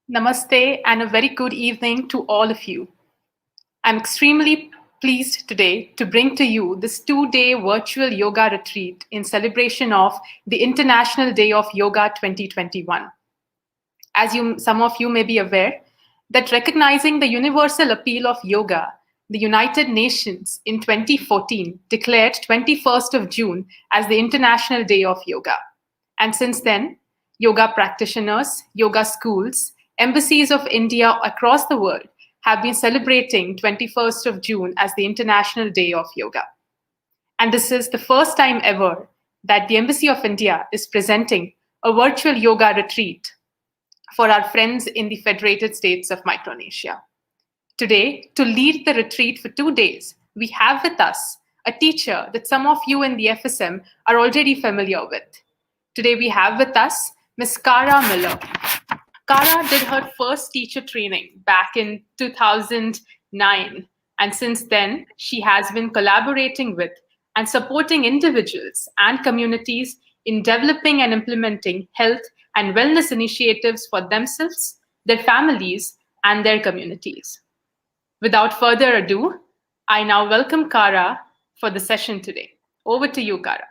Namaste and a very good evening to all of you. I'm extremely pleased today to bring to you this 2-day virtual yoga retreat in celebration of the International Day of Yoga 2021. Some of you may be aware, that recognizing the universal appeal of yoga, the United Nations in 2014 declared 21st of June as the International Day of Yoga. And since then, yoga practitioners, yoga schools, embassies of India across the world have been celebrating 21st of June as the International Day of Yoga. And this is the first time ever that the Embassy of India is presenting a virtual yoga retreat for our friends in the Federated States of Micronesia. Today, to lead the retreat for 2 days, we have with us a teacher that some of you in the FSM are already familiar with. Today, we have with us Ms. Cara Miller. Cara did her first teacher training back in 2009, and since then, she has been collaborating with and supporting individuals and communities in developing and implementing health and wellness initiatives for themselves, their families, and their communities. Without further ado, I now welcome Cara for the session today. Over to you, Cara.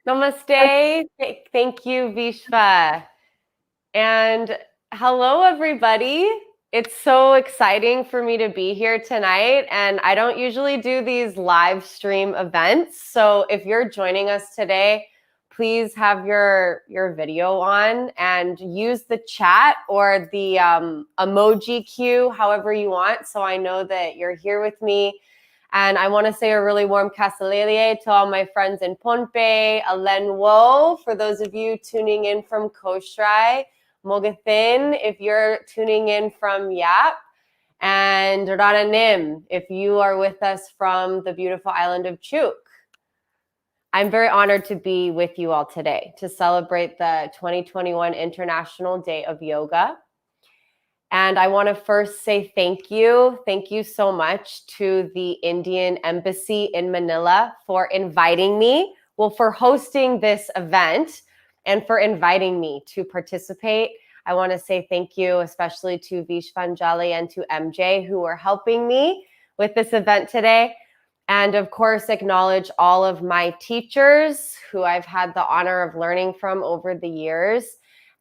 Namaste. Thank you, Vishva. And hello, everybody. It's so exciting for me to be here tonight. And I don't usually do these live stream events. So if you're joining us today, please have your video on and use the chat or the emoji queue, however you want. So I know that you're here with me. And I want to say a really warm Kaselehlie to all my friends in Pohnpei, Alenwo, for those of you tuning in from Kosrae, Mogethin, if you're tuning in from Yap, and annim, if you are with us from the beautiful island of Chuuk. I'm very honored to be with you all today to celebrate the 2021 International Day of Yoga. And I want to first say thank you. Thank you so much to the Indian Embassy in Manila for inviting me, for hosting this event and for inviting me to participate. I want to say thank you, especially to Vishvanjali and to MJ, who are helping me with this event today. And of course, acknowledge all of my teachers who I've had the honor of learning from over the years,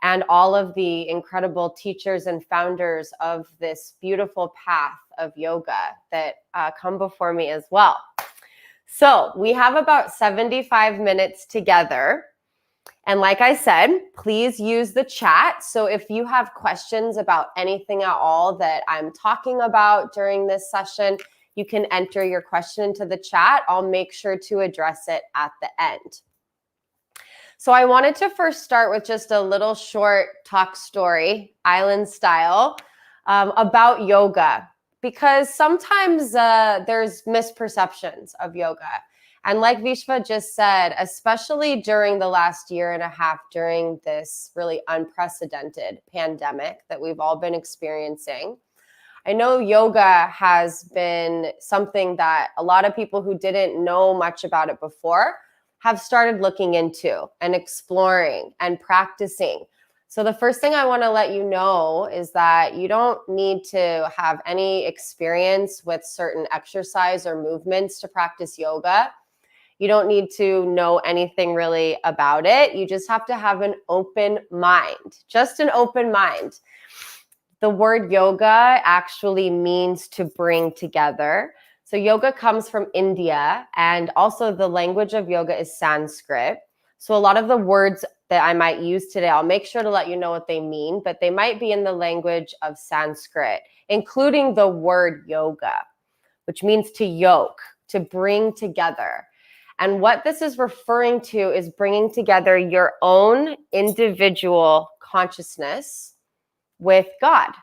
and all of the incredible teachers and founders of this beautiful path of yoga that come before me as well. So we have about 75 minutes together. And like I said, please use the chat. So if you have questions about anything at all that I'm talking about during this session, you can enter your question into the chat. I'll make sure to address it at the end. So I wanted to first start with just a little short talk story, island style, about yoga, because sometimes there's misperceptions of yoga. And like Vishva just said, especially during the last year and a half, during this really unprecedented pandemic that we've all been experiencing, I know yoga has been something that a lot of people who didn't know much about it before have started looking into and exploring and practicing. So the first thing I want to let you know is that you don't need to have any experience with certain exercise or movements to practice yoga. You don't need to know anything really about it. You just have to have an open mind, just an open mind. The word yoga actually means to bring together. So yoga comes from India, and also the language of yoga is Sanskrit. So a lot of the words that I might use today, I'll make sure to let you know what they mean, but they might be in the language of Sanskrit, including the word yoga, which means to yoke, to bring together. And what this is referring to is bringing together your own individual consciousness with God,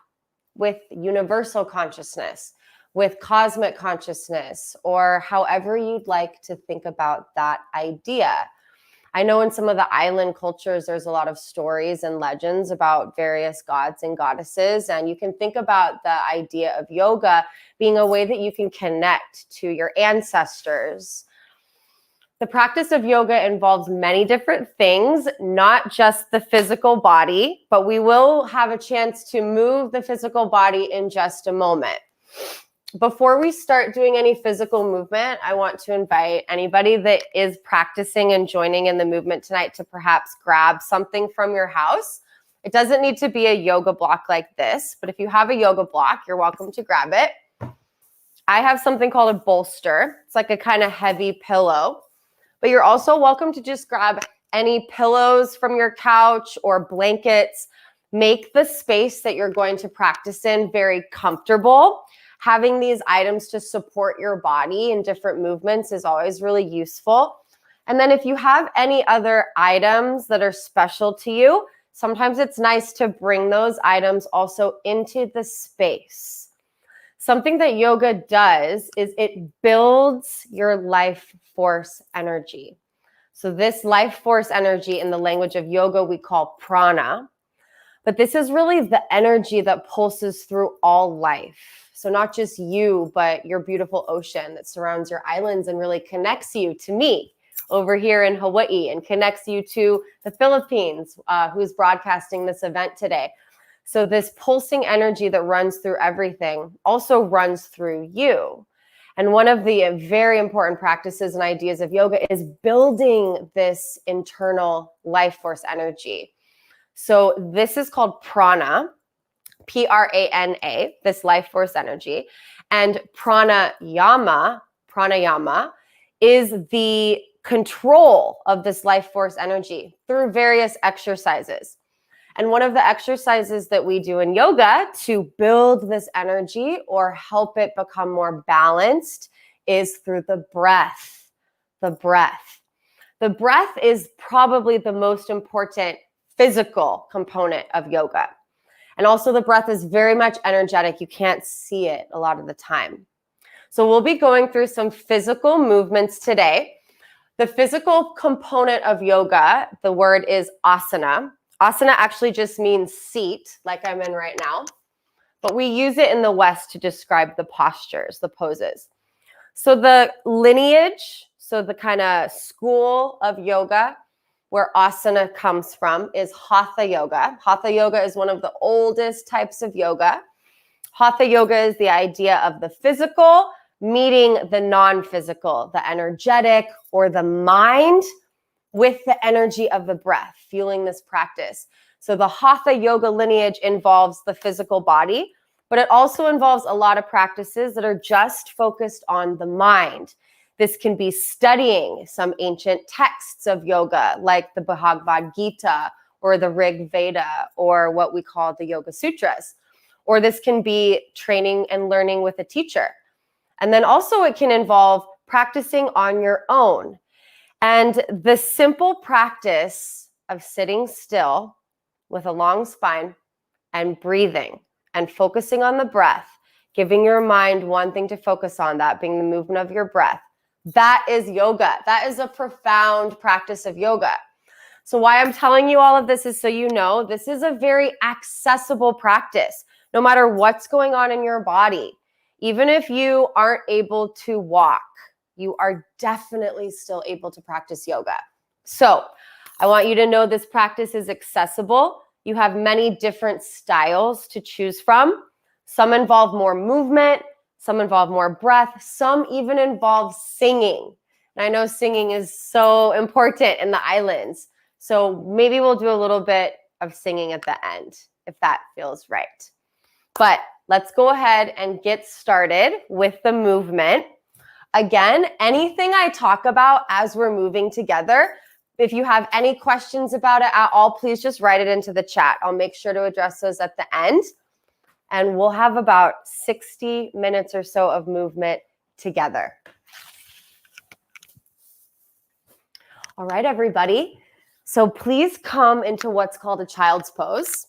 with universal consciousness, with cosmic consciousness, or however you'd like to think about that idea. I know in some of the island cultures, there's a lot of stories and legends about various gods and goddesses, and you can think about the idea of yoga being a way that you can connect to your ancestors. The practice of yoga involves many different things, not just the physical body, but we will have a chance to move the physical body in just a moment. Before we start doing any physical movement, I want to invite anybody that is practicing and joining in the movement tonight to perhaps grab something from your house. It doesn't need to be a yoga block like this, but if you have a yoga block, you're welcome to grab it. I have something called a bolster. It's like a kind of heavy pillow, but you're also welcome to just grab any pillows from your couch or blankets. Make the space that you're going to practice in very comfortable. Having these items to support your body in different movements is always really useful. And then if you have any other items that are special to you, sometimes it's nice to bring those items also into the space. Something that yoga does is it builds your life force energy. So this life force energy in the language of yoga we call prana, but this is really the energy that pulses through all life. So not just you, but your beautiful ocean that surrounds your islands and really connects you to me over here in Hawaii and connects you to the Philippines, who's broadcasting this event today. So this pulsing energy that runs through everything also runs through you. And one of the very important practices and ideas of yoga is building this internal life force energy. So this is called prana. Prana, this life force energy, and pranayama is the control of this life force energy through various exercises. And one of the exercises that we do in yoga to build this energy or help it become more balanced is through the breath. The breath. The breath is probably the most important physical component of yoga. And also the breath is very much energetic. You can't see it a lot of the time. So we'll be going through some physical movements today. The physical component of yoga, the word is asana. Asana actually just means seat, like I'm in right now. But we use it in the West to describe the postures, the poses. So the lineage, so the kind of school of yoga, where asana comes from is hatha yoga. Hatha yoga is one of the oldest types of yoga. Hatha yoga is the idea of the physical meeting the non-physical, the energetic or the mind with the energy of the breath, fueling this practice. So the hatha yoga lineage involves the physical body, but it also involves a lot of practices that are just focused on the mind. This can be studying some ancient texts of yoga, like the Bhagavad Gita or the Rig Veda or what we call the Yoga Sutras. Or this can be training and learning with a teacher. And then also it can involve practicing on your own. And the simple practice of sitting still with a long spine and breathing and focusing on the breath, giving your mind one thing to focus on, that being the movement of your breath. That is yoga. That is a profound practice of yoga. So why I'm telling you all of this is so you know this is a very accessible practice, no matter what's going on in your body. Even if you aren't able to walk, you are definitely still able to practice yoga. So I want you to know this practice is accessible. You have many different styles to choose from. Some involve more movement. Some involve more breath. Some even involve singing. And I know singing is so important in the islands. So maybe we'll do a little bit of singing at the end, if that feels right. But let's go ahead and get started with the movement. Again, anything I talk about as we're moving together, if you have any questions about it at all, please just write it into the chat. I'll make sure to address those at the end. And we'll have about 60 minutes or so of movement together. All right, everybody. So please come into what's called a child's pose.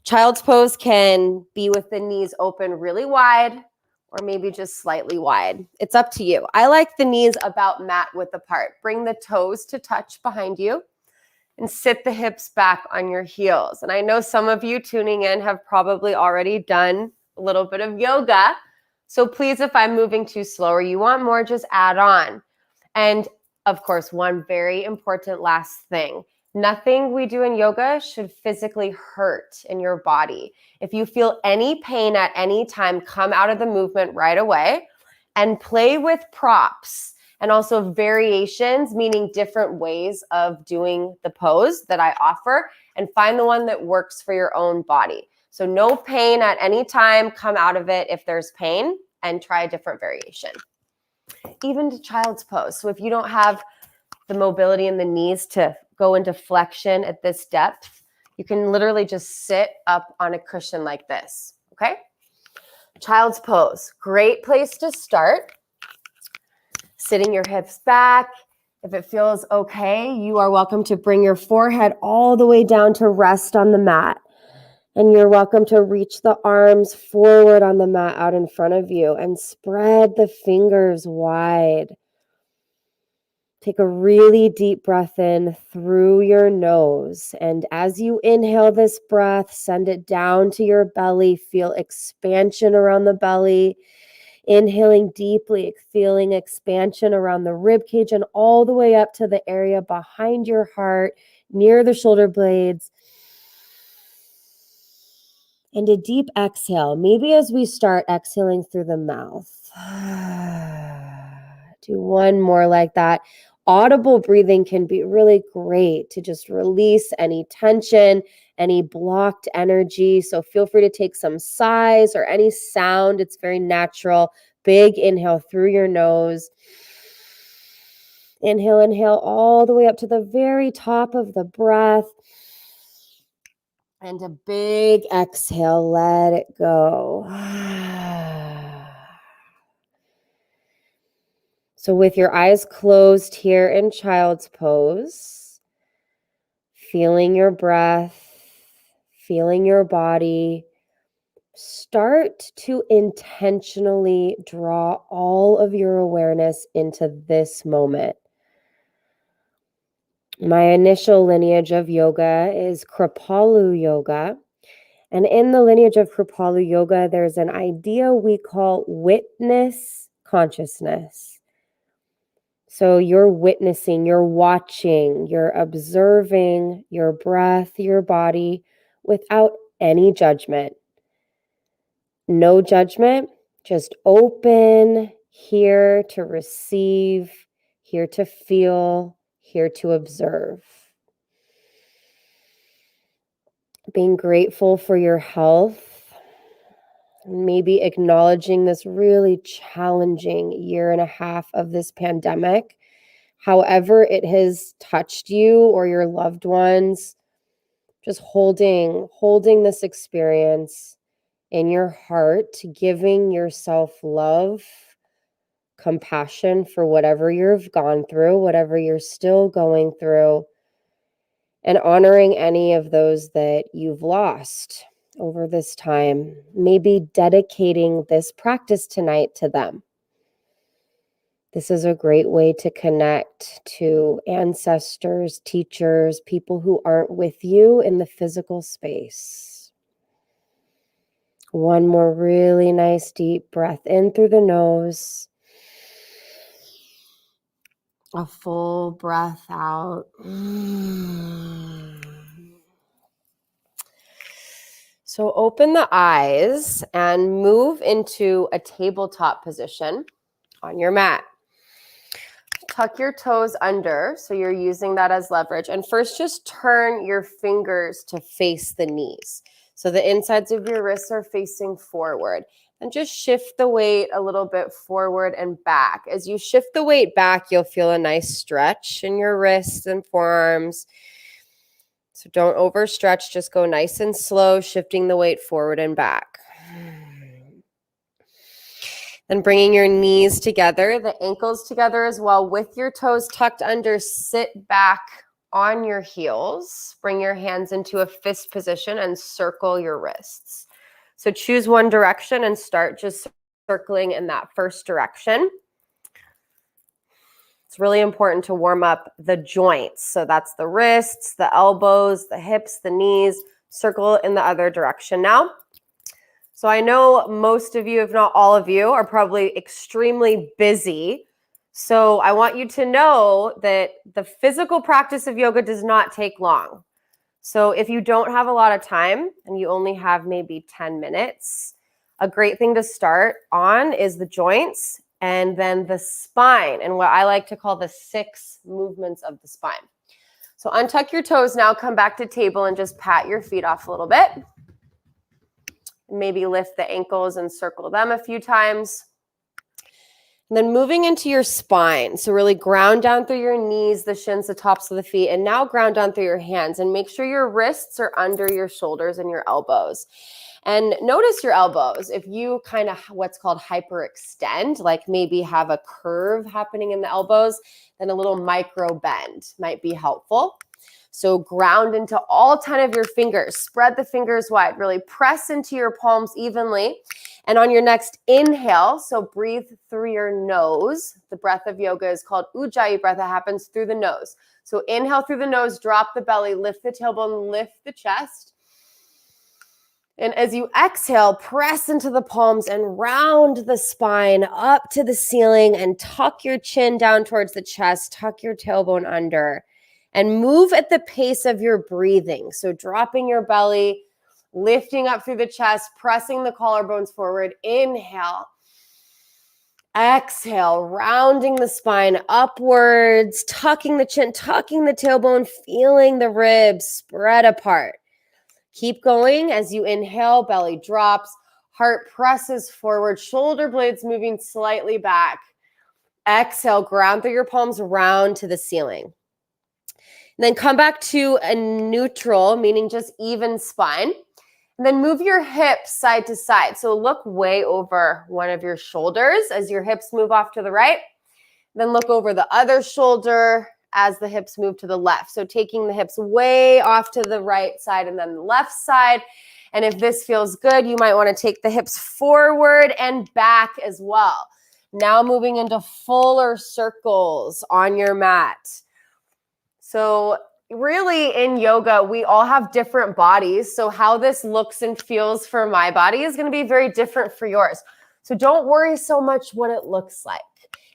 Child's pose can be with the knees open really wide or maybe just slightly wide. It's up to you. I like the knees about mat width apart. Bring the toes to touch behind you and sit the hips back on your heels. And I know some of you tuning in have probably already done a little bit of yoga. So please, if I'm moving too slow or you want more, just add on. And of course, one very important last thing. Nothing we do in yoga should physically hurt in your body. If you feel any pain at any time, come out of the movement right away and play with props and also variations, meaning different ways of doing the pose that I offer, and find the one that works for your own body. So no pain at any time, come out of it if there's pain, and try a different variation. Even to child's pose. So if you don't have the mobility in the knees to go into flexion at this depth, you can literally just sit up on a cushion like this, okay? Child's pose, great place to start. Sitting your hips back. If it feels okay, you are welcome to bring your forehead all the way down to rest on the mat. And you're welcome to reach the arms forward on the mat out in front of you and spread the fingers wide. Take a really deep breath in through your nose. And as you inhale this breath, send it down to your belly. Feel expansion around the belly. Inhaling deeply, feeling expansion around the rib cage and all the way up to the area behind your heart, near the shoulder blades. And a deep exhale. Maybe as we start exhaling through the mouth. Do one more like that. Audible breathing can be really great to just release any tension, any blocked energy. So feel free to take some sighs or any sound. It's very natural. Big inhale through your nose. Inhale, inhale all the way up to the very top of the breath. And a big exhale, let it go. So with your eyes closed here in child's pose, feeling your breath, feeling your body, start to intentionally draw all of your awareness into this moment. My initial lineage of yoga is Kripalu yoga. And in the lineage of Kripalu yoga, there's an idea we call witness consciousness. So you're witnessing, you're watching, you're observing your breath, your body without any judgment. No judgment, just open, here to receive, here to feel, here to observe. Being grateful for your health, maybe acknowledging this really challenging year and a half of this pandemic. However it has touched you or your loved ones, just holding this experience in your heart, giving yourself love, compassion for whatever you've gone through, whatever you're still going through, and honoring any of those that you've lost over this time, maybe dedicating this practice tonight to them. This is a great way to connect to ancestors, teachers, people who aren't with you in the physical space. One more really nice deep breath in through the nose. A full breath out. So open the eyes and move into a tabletop position on your mat. Tuck your toes under, so you're using that as leverage. And first, just turn your fingers to face the knees. So the insides of your wrists are facing forward. And just shift the weight a little bit forward and back. As you shift the weight back, you'll feel a nice stretch in your wrists and forearms. So don't overstretch, just go nice and slow, shifting the weight forward and back. Then bringing your knees together, the ankles together as well, with your toes tucked under, sit back on your heels. Bring your hands into a fist position and circle your wrists. So choose one direction and start just circling in that first direction. It's really important to warm up the joints. So that's the wrists, the elbows, the hips, the knees. Circle in the other direction now. So I know most of you, if not all of you, are probably extremely busy. So I want you to know that the physical practice of yoga does not take long. So if you don't have a lot of time and you only have maybe 10 minutes, a great thing to start on is the joints and then the spine, and what I like to call the 6 movements of the spine. So untuck your toes now, come back to table and just pat your feet off a little bit. Maybe lift the ankles and circle them a few times. And then moving into your spine. So really ground down through your knees, the shins, the tops of the feet, and now ground down through your hands and make sure your wrists are under your shoulders and your elbows. And notice your elbows. If you kind of what's called hyperextend, like maybe have a curve happening in the elbows, then a little micro bend might be helpful. So ground into all 10 of your fingers. Spread the fingers wide. Really press into your palms evenly. And on your next inhale, so breathe through your nose. The breath of yoga is called Ujjayi breath. That happens through the nose. So inhale through the nose, drop the belly, lift the tailbone, lift the chest. And as you exhale, press into the palms and round the spine up to the ceiling and tuck your chin down towards the chest, tuck your tailbone under, and move at the pace of your breathing. So dropping your belly, lifting up through the chest, pressing the collarbones forward. Inhale. Exhale, rounding the spine upwards, tucking the chin, tucking the tailbone, feeling the ribs spread apart. Keep going as you inhale, belly drops, heart presses forward, shoulder blades moving slightly back. Exhale, ground through your palms, round to the ceiling. And then come back to a neutral, meaning just even spine. And then move your hips side to side. So look way over one of your shoulders as your hips move off to the right. Then look over the other shoulder as the hips move to the left. So taking the hips way off to the right side and then the left side. And if this feels good, you might want to take the hips forward and back as well. Now moving into fuller circles on your mat. So really in yoga, we all have different bodies. So how this looks and feels for my body is going to be very different for yours. So don't worry so much what it looks like.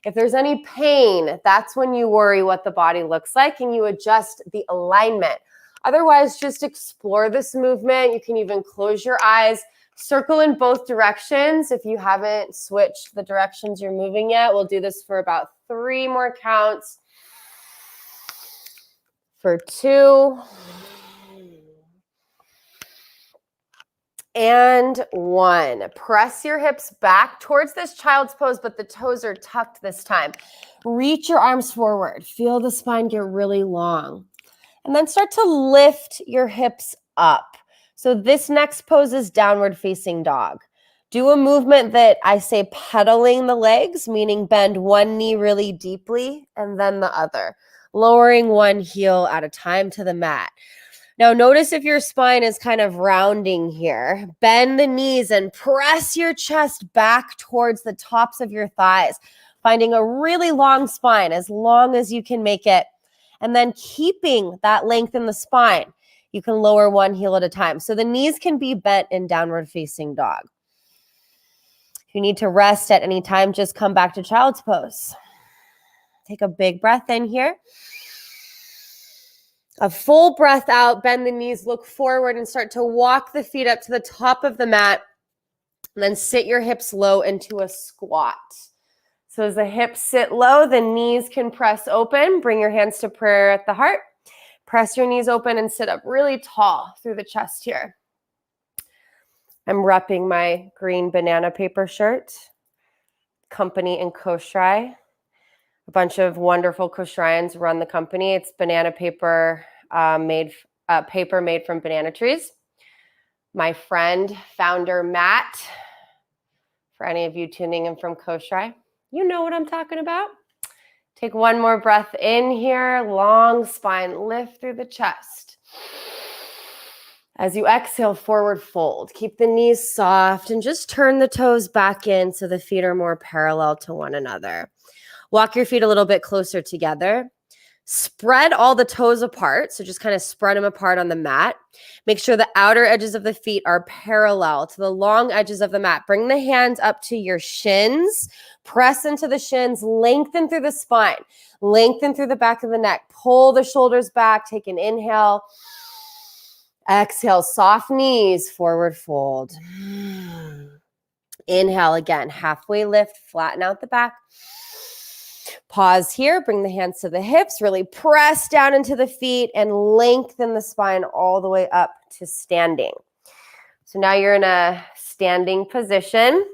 If there's any pain, that's when you worry what the body looks like and you adjust the alignment. Otherwise, just explore this movement. You can even close your eyes, circle in both directions. If you haven't switched the directions you're moving yet, we'll do this for about 3 more counts. For 2 and 1. Press your hips back towards this child's pose, but the toes are tucked this time. Reach your arms forward. Feel the spine get really long. And then start to lift your hips up. So this next pose is downward facing dog. Do a movement that I say pedaling the legs, meaning bend one knee really deeply and then the other. Lowering one heel at a time to the mat. Now notice if your spine is kind of rounding here. Bend the knees and press your chest back towards the tops of your thighs, finding a really long spine, as long as you can make it. And then keeping that length in the spine, you can lower one heel at a time. So the knees can be bent in downward facing dog. If you need to rest at any time, just come back to child's pose. Take a big breath in here. A full breath out, bend the knees, look forward and start to walk the feet up to the top of the mat. And then sit your hips low into a squat. So as the hips sit low, the knees can press open. Bring your hands to prayer at the heart. Press your knees open and sit up really tall through the chest here. I'm repping my green banana paper shirt. Company in Kosrae. A bunch of wonderful Kosraeans run the company. It's banana paper made from banana trees. My friend, founder Matt, for any of you tuning in from Kosrae, you know what I'm talking about. Take one more breath in here, long spine, lift through the chest. As you exhale, forward fold. Keep the knees soft and just turn the toes back in so the feet are more parallel to one another. Walk your feet a little bit closer together. Spread all the toes apart. So just kind of spread them apart on the mat. Make sure the outer edges of the feet are parallel to the long edges of the mat. Bring the hands up to your shins. Press into the shins. Lengthen through the spine. Lengthen through the back of the neck. Pull the shoulders back. Take an inhale. Exhale, soft knees, forward fold. Inhale again, halfway lift, flatten out the back. Pause here, bring the hands to the hips, really press down into the feet and lengthen the spine all the way up to standing. So now you're in a standing position.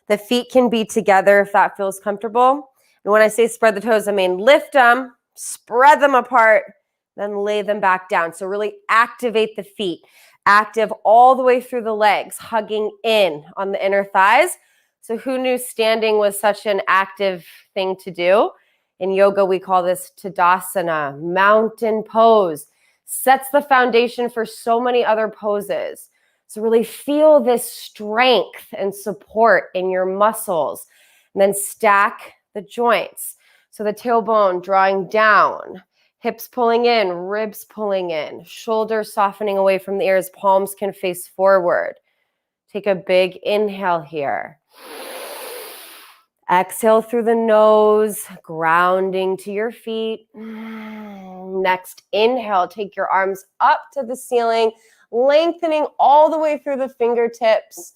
The feet can be together if that feels comfortable. And when I say spread the toes, I mean lift them, spread them apart, then lay them back down. So really activate the feet. Active all the way through the legs, hugging in on the inner thighs. So who knew standing was such an active thing to do? In yoga, we call this Tadasana, mountain pose. Sets the foundation for so many other poses. So really feel this strength and support in your muscles. And then stack the joints. So the tailbone drawing down, hips pulling in, ribs pulling in, shoulders softening away from the ears, palms can face forward. Take a big inhale here. Exhale through the nose, grounding to your feet. Next, inhale, take your arms up to the ceiling, lengthening all the way through the fingertips.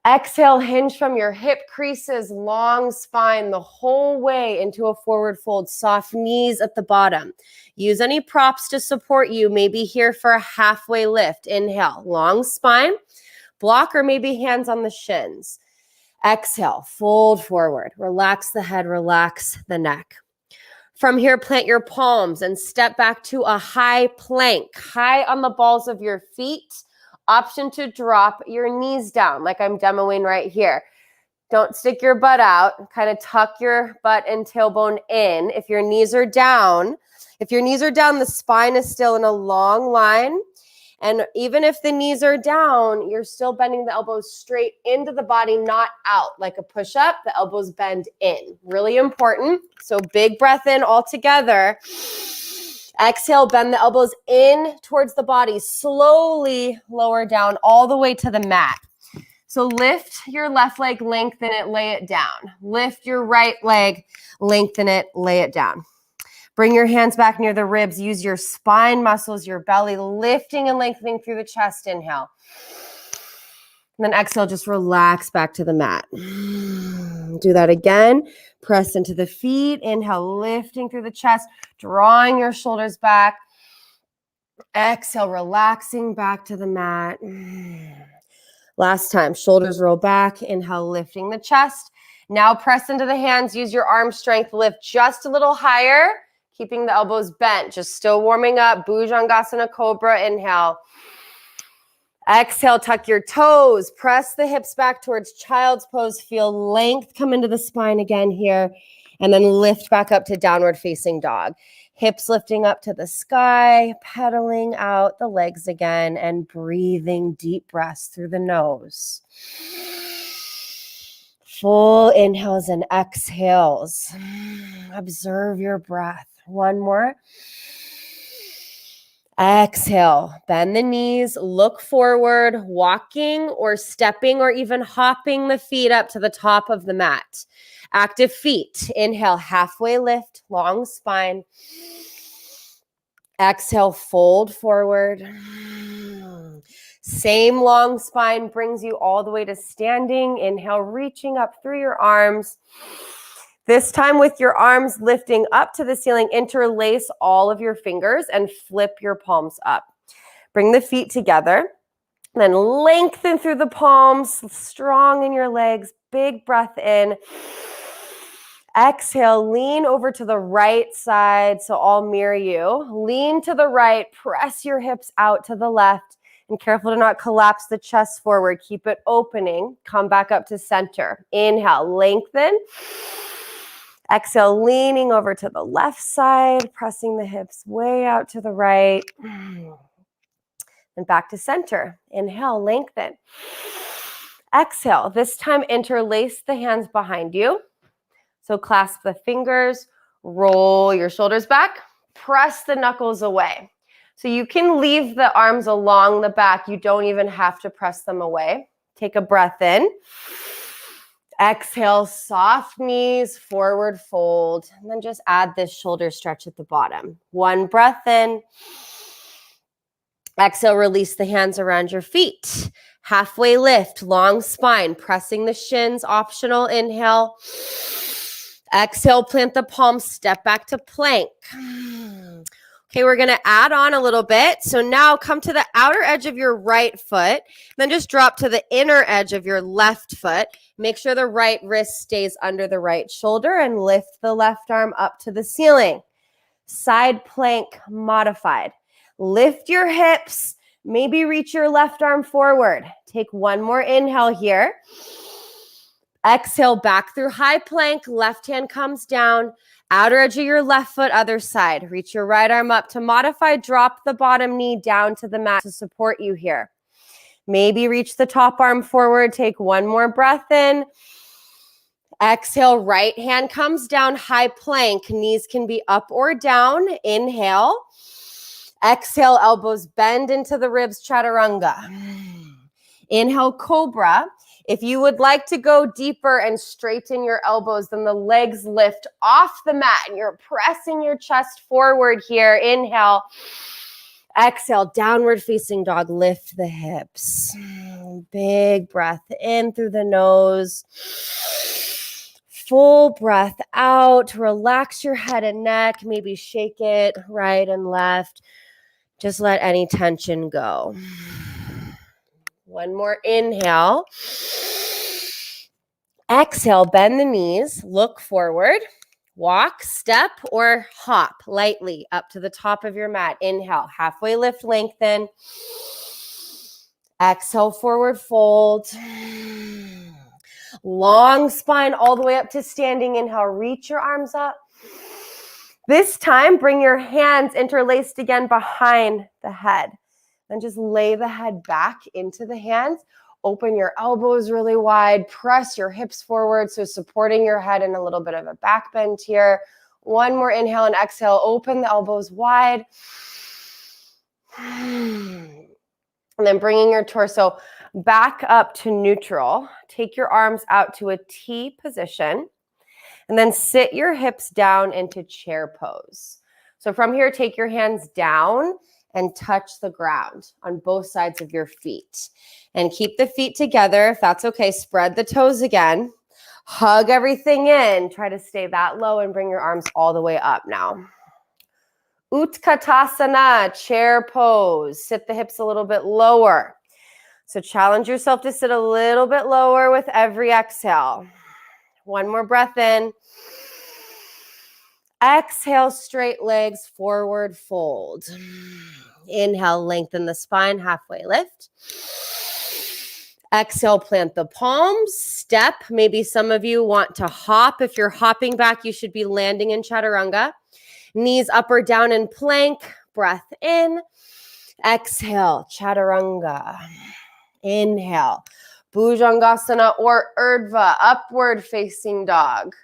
Exhale, hinge from your hip creases, long spine the whole way into a forward fold, soft knees at the bottom. Use any props to support you, maybe here for a halfway lift. Inhale, long spine, block or maybe hands on the shins. Exhale, fold forward, relax the head, relax the neck. From here, plant your palms and step back to a high plank, high on the balls of your feet. Option to drop your knees down like I'm demoing right here. Don't stick your butt out, kind of tuck your butt and tailbone in. If your knees are down, the spine is still in a long line. And even if the knees are down, you're still bending the elbows straight into the body, not out. Like a push-up, the elbows bend in. Really important. So big breath in all together. Exhale, bend the elbows in towards the body. Slowly lower down all the way to the mat. So lift your left leg, lengthen it, lay it down. Lift your right leg, lengthen it, lay it down. Bring your hands back near the ribs. Use your spine muscles, your belly, lifting and lengthening through the chest. Inhale. And then exhale, just relax back to the mat. Do that again. Press into the feet. Inhale, lifting through the chest, drawing your shoulders back. Exhale, relaxing back to the mat. Last time, shoulders roll back. Inhale, lifting the chest. Now press into the hands. Use your arm strength. Lift just a little higher. Keeping the elbows bent, just still warming up. Bhujangasana Cobra, inhale. Exhale, tuck your toes. Press the hips back towards child's pose. Feel length come into the spine again here. And then lift back up to downward facing dog. Hips lifting up to the sky, pedaling out the legs again, and breathing deep breaths through the nose. Full inhales and exhales. Observe your breath. One more. Exhale. Bend the knees. Look forward, walking or stepping or even hopping the feet up to the top of the mat. Active feet. Inhale, halfway lift, long spine. Exhale, fold forward. Same long spine brings you all the way to standing. Inhale, reaching up through your arms. This time with your arms lifting up to the ceiling, interlace all of your fingers and flip your palms up. Bring the feet together. Then lengthen through the palms, strong in your legs. Big breath in. Exhale, lean over to the right side, so I'll mirror you. Lean to the right, press your hips out to the left, and careful to not collapse the chest forward. Keep it opening. Come back up to center. Inhale, lengthen. Exhale, leaning over to the left side, pressing the hips way out to the right. And back to center. Inhale, lengthen. Exhale, this time interlace the hands behind you. So clasp the fingers, Roll your shoulders back. Press the knuckles away. So you can leave the arms along the back. You don't even have to press them away. Take a breath in. Exhale, soft knees, forward fold. And then just add this shoulder stretch at the bottom. One breath in. Exhale, release the hands around your feet. Halfway lift, long spine, pressing the shins, optional inhale. Exhale, plant the palms, step back to plank. Okay, we're gonna add on a little bit. So now come to the outer edge of your right foot, then just drop to the inner edge of your left foot. Make sure the right wrist stays under the right shoulder and lift the left arm up to the ceiling. Side plank modified. Lift your hips, maybe reach your left arm forward. Take one more inhale here. Exhale, back through high plank, left hand comes down, outer edge of your left foot, other side. Reach your right arm up to modify, drop the bottom knee down to the mat to support you here. Maybe reach the top arm forward, take one more breath in. Exhale, right hand comes down, high plank, knees can be up or down. Inhale. Exhale, elbows bend into the ribs, chaturanga. Inhale, cobra. If you would like to go deeper and straighten your elbows, then the legs lift off the mat and you're pressing your chest forward here. Inhale. Exhale, downward facing dog. Lift the hips. Big breath in through the nose. Full breath out. Relax your head and neck. Maybe shake it right and left. Just let any tension go. One more inhale. Exhale, bend the knees, look forward, walk, step, or hop lightly up to the top of your mat. Inhale, halfway lift, lengthen. Exhale, forward fold. Long spine all the way up to standing. Inhale, reach your arms up. This time, bring your hands interlaced again behind the head. Then just lay the head back into the hands. Open your elbows really wide. Press your hips forward, so supporting your head in a little bit of a back bend here. One more inhale and exhale. Open the elbows wide. And then bringing your torso back up to neutral. Take your arms out to a T position. And then sit your hips down into chair pose. So from here, take your hands down and touch the ground on both sides of your feet. And keep the feet together if that's okay. Spread the toes again. Hug everything in. Try to stay that low and bring your arms all the way up now. Utkatasana, chair pose. Sit the hips a little bit lower. So challenge yourself to sit a little bit lower with every exhale. One more breath in. Exhale, straight legs, forward fold. Inhale, lengthen the spine, halfway lift. Exhale, plant the palms, step. Maybe some of you want to hop. If you're hopping back, you should be landing in chaturanga. Knees up or down in plank. Breath in. Exhale, chaturanga. Inhale, bhujangasana or urdhva, upward facing dog.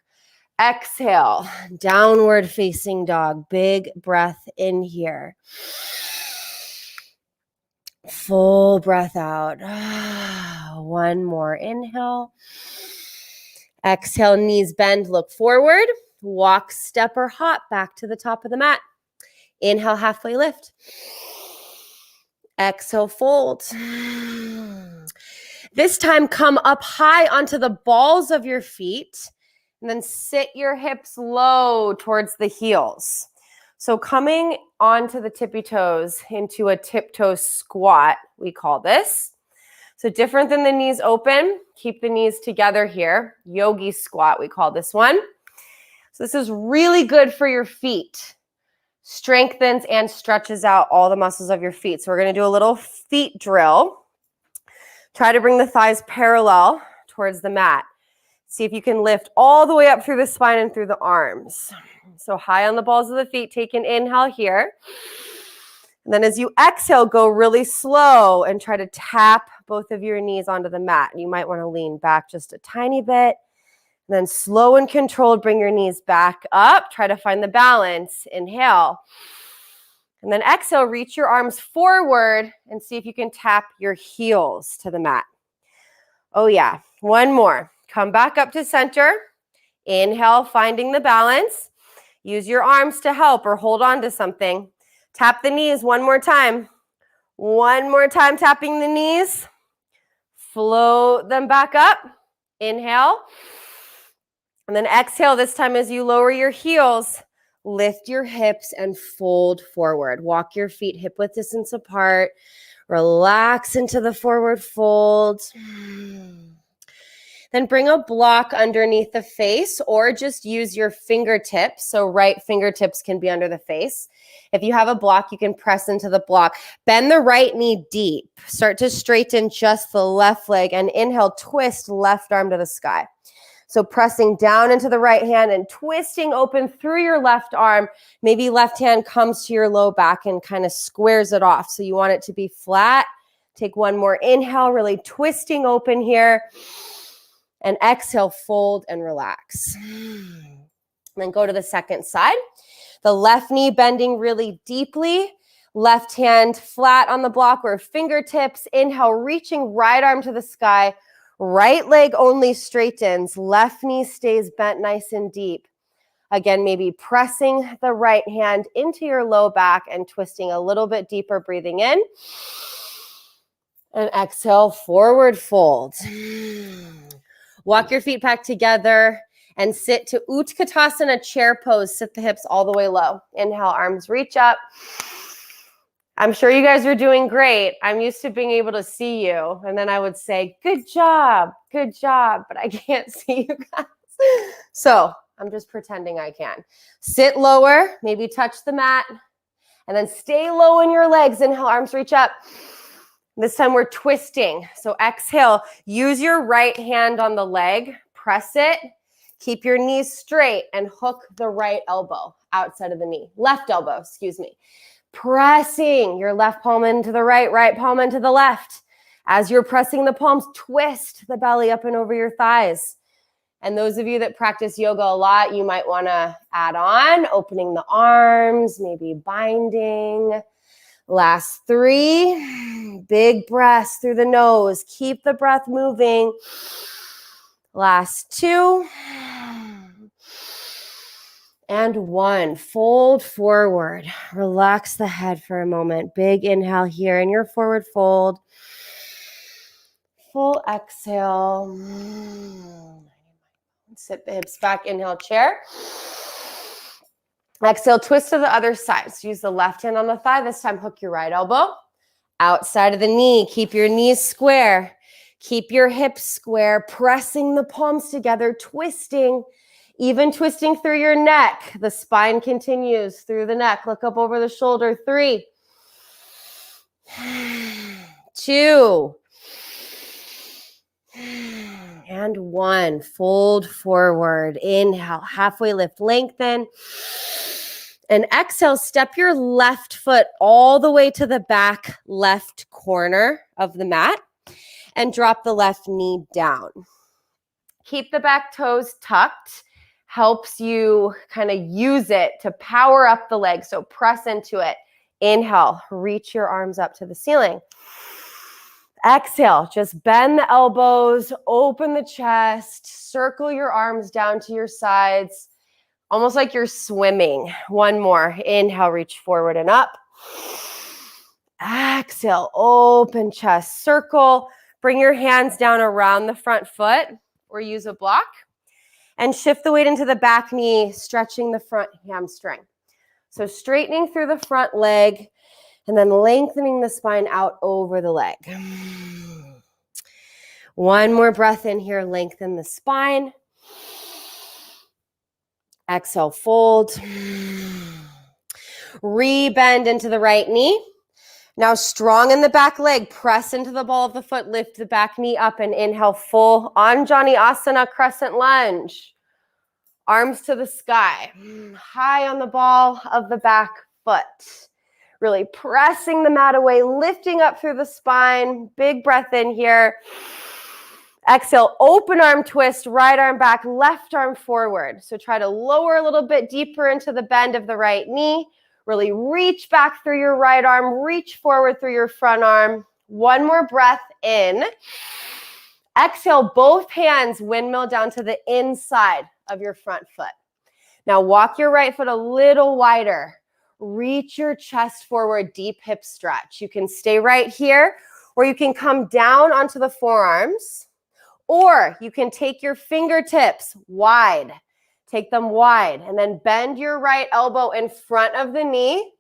Exhale, downward facing dog. Big breath in here. Full breath out. One more inhale. Exhale, knees bend, look forward. Walk, step, or hop back to the top of the mat. Inhale, halfway lift. Exhale, fold. This time, come up high onto the balls of your feet. And then sit your hips low towards the heels. So coming onto the tippy toes into a tiptoe squat, we call this. So different than the knees open, keep the knees together here. Yogi squat, we call this one. So this is really good for your feet. Strengthens and stretches out all the muscles of your feet. So we're going to do a little feet drill. Try to bring the thighs parallel towards the mat. See if you can lift all the way up through the spine and through the arms. So high on the balls of the feet, take an inhale here. And then as you exhale, go really slow and try to tap both of your knees onto the mat. You might want to lean back just a tiny bit And then slow and controlled, bring your knees back up. Try to find the balance. Inhale. And then exhale, reach your arms forward and see if you can tap your heels to the mat. Oh yeah, one more. Come back up to center. Inhale, finding the balance. Use your arms to help or hold on to something. Tap the knees one more time. One more time, tapping the knees. Float them back up. Inhale. And then exhale this time as you lower your heels. Lift your hips and fold forward. Walk your feet hip-width distance apart. Relax into the forward fold. Then bring a block underneath the face or just use your fingertips. So right fingertips can be under the face. If you have a block, you can press into the block. Bend the right knee deep. Start to straighten just the left leg and inhale, twist left arm to the sky. So pressing down into the right hand and twisting open through your left arm. Maybe left hand comes to your low back and kind of squares it off. So you want it to be flat. Take one more inhale, really twisting open here. And exhale, fold and relax. And then go to the second side. The left knee bending really deeply. Left hand flat on the block or fingertips. Inhale, reaching right arm to the sky. Right leg only straightens. Left knee stays bent nice and deep. Again, maybe pressing the right hand into your low back and twisting a little bit deeper, breathing in. And exhale, forward fold. Walk your feet back together and sit to Utkatasana, chair pose. Sit the hips all the way low. Inhale, arms reach up. I'm sure you guys are doing great. I'm used to being able to see you. And then I would say, good job, but I can't see you guys. So I'm just pretending I can. Sit lower, maybe touch the mat, and then stay low in your legs. Inhale, arms reach up. This time we're twisting. So exhale, use your right hand on the leg, press it, keep your knees straight and hook the right elbow outside of the knee. Left elbow, excuse me. Pressing your left palm into the right, right palm into the left. As you're pressing the palms, twist the belly up and over your thighs. And those of you that practice yoga a lot, you might want to add on, opening the arms, maybe binding. Last 3, big breaths through the nose. Keep the breath moving. Last 2. And 1, fold forward. Relax the head for a moment. Big inhale here in your forward fold. Full exhale. Sit the hips back, inhale, chair. Exhale, twist to the other side. So use the left hand on the thigh. This time, hook your right elbow. Outside of the knee, keep your knees square. Keep your hips square, pressing the palms together, twisting. Even twisting through your neck. The spine continues through the neck. Look up over the shoulder. 3, 2, and 1. Fold forward. Inhale, halfway lift, lengthen. And exhale, step your left foot all the way to the back left corner of the mat and drop the left knee down. Keep the back toes tucked. Helps you kind of use it to power up the leg. So press into it. Inhale, reach your arms up to the ceiling. Exhale, just bend the elbows, open the chest, circle your arms down to your sides, almost like you're swimming. One more. Inhale, reach forward and up. Exhale, open chest, circle. Bring your hands down around the front foot or use a block. And shift the weight into the back knee, stretching the front hamstring. So straightening through the front leg and then lengthening the spine out over the leg. One more breath in here, lengthen the spine. Exhale, fold. Rebend into the right knee. Now strong in the back leg, press into the ball of the foot, lift the back knee up and inhale full Anjani Asana crescent lunge. Arms to the sky, high on the ball of the back foot. Really pressing the mat away, lifting up through the spine. Big breath in here. Exhale, open arm twist, right arm back, left arm forward. So try to lower a little bit deeper into the bend of the right knee. Really reach back through your right arm, reach forward through your front arm. One more breath in. Exhale, both hands windmill down to the inside of your front foot. Now walk your right foot a little wider. Reach your chest forward, deep hip stretch. You can stay right here, or you can come down onto the forearms, or you can take your fingertips wide. Take them wide, and then bend your right elbow in front of the knee.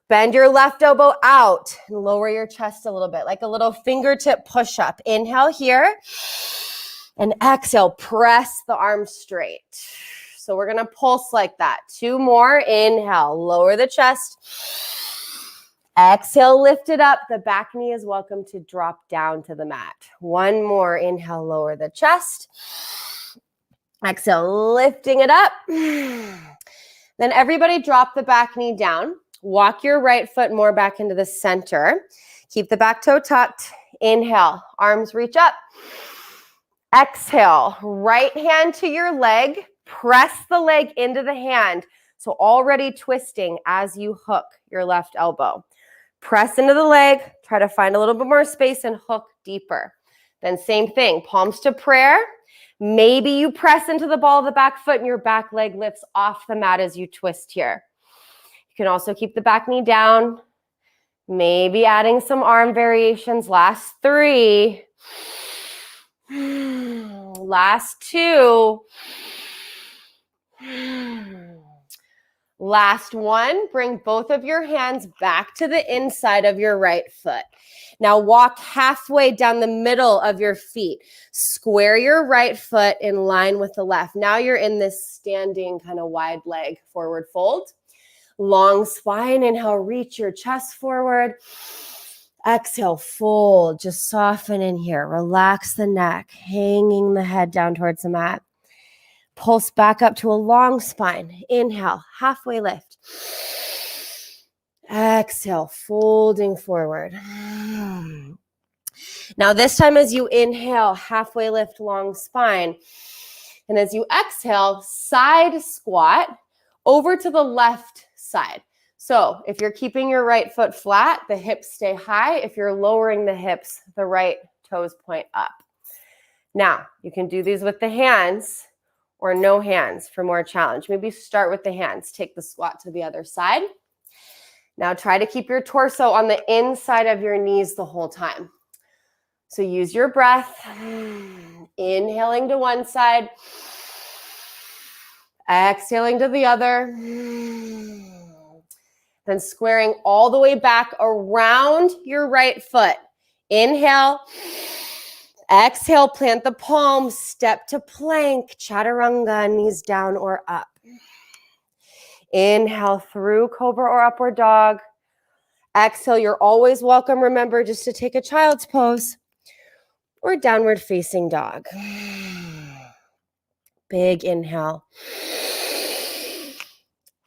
Bend your left elbow out and lower your chest a little bit, like a little fingertip push-up. Inhale here, and exhale, press the arms straight. So we're gonna pulse like that. 2 more, inhale, lower the chest. Exhale, lift it up. The back knee is welcome to drop down to the mat. 1 more, inhale, lower the chest. Exhale, lifting it up. Then everybody drop the back knee down. Walk your right foot more back into the center. Keep the back toe tucked. Inhale, arms reach up. Exhale, right hand to your leg. Press the leg into the hand. So already twisting as you hook your left elbow. Press into the leg. Try to find a little bit more space and hook deeper. Then same thing, palms to prayer. Maybe you press into the ball of the back foot and your back leg lifts off the mat as you twist here. You can also keep the back knee down. Maybe adding some arm variations. Last 3. Last 2. Last 1. Bring both of your hands back to the inside of your right foot. Now walk halfway down the middle of your feet. Square your right foot in line with the left. Now you're in this standing kind of wide leg forward fold. Long spine. Inhale, reach your chest forward. Exhale, fold. Just soften in here. Relax the neck, hanging the head down towards the mat. Pulse back up to a long spine. Inhale, halfway lift. Exhale, folding forward. Now this time as you inhale, halfway lift, long spine. And as you exhale, side squat over to the left side. So if you're keeping your right foot flat, the hips stay high. If you're lowering the hips, the right toes point up. Now, you can do these with the hands or no hands for more challenge. Maybe start with the hands. Take the squat to the other side. Now try to keep your torso on the inside of your knees the whole time. So use your breath, inhaling to one side, exhaling to the other, then squaring all the way back around your right foot. Inhale, exhale, plant the palms, step to plank, chaturanga, knees down or up. Inhale through cobra or upward dog. Exhale, you're always welcome, remember, just to take a child's pose or downward facing dog. Big inhale.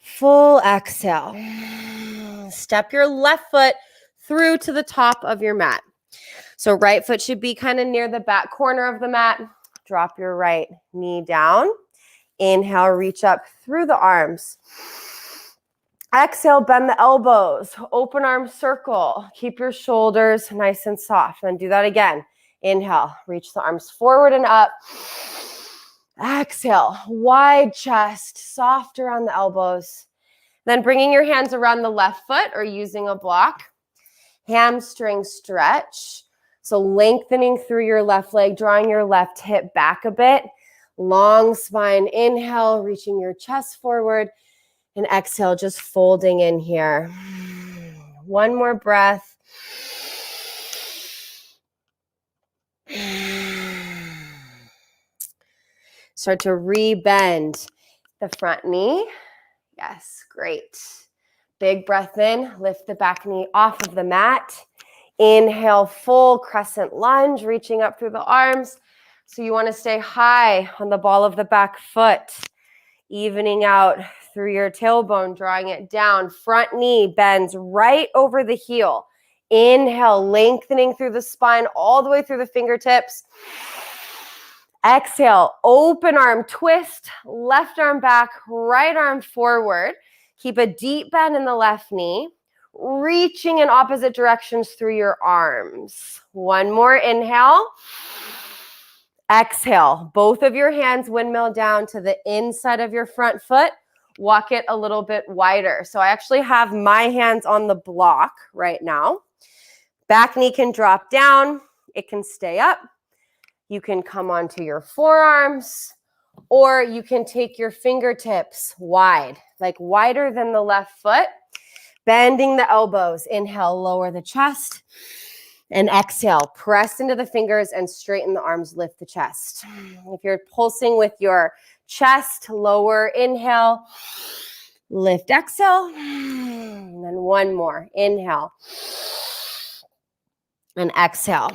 Full exhale. Step your left foot through to the top of your mat. So right foot should be kind of near the back corner of the mat. Drop your right knee down. Inhale, reach up through the arms. Exhale, bend the elbows. Open arm circle. Keep your shoulders nice and soft. Then do that again. Inhale, reach the arms forward and up. Exhale, wide chest, soft around the elbows. Then bringing your hands around the left foot or using a block. Hamstring stretch. So lengthening through your left leg, drawing your left hip back a bit. Long spine, inhale, reaching your chest forward. And exhale, just folding in here. One more breath. Start to re-bend the front knee. Yes, great. Big breath in, lift the back knee off of the mat. Inhale, full crescent lunge, reaching up through the arms. So you want to stay high on the ball of the back foot, evening out through your tailbone, drawing it down. Front knee bends right over the heel. Inhale, lengthening through the spine all the way through the fingertips. Exhale, open arm twist, left arm back, right arm forward. Keep a deep bend in the left knee, reaching in opposite directions through your arms. One more inhale. Exhale, both of your hands windmill down to the inside of your front foot. Walk it a little bit wider. So I actually have my hands on the block right now. Back knee can drop down. It can stay up. You can come onto your forearms, or you can take your fingertips wide, like wider than the left foot. Bending the elbows. Inhale, lower the chest. And exhale, press into the fingers and straighten the arms, lift the chest. If you're pulsing with your chest, lower, inhale, lift, exhale. And then one more, inhale. And exhale.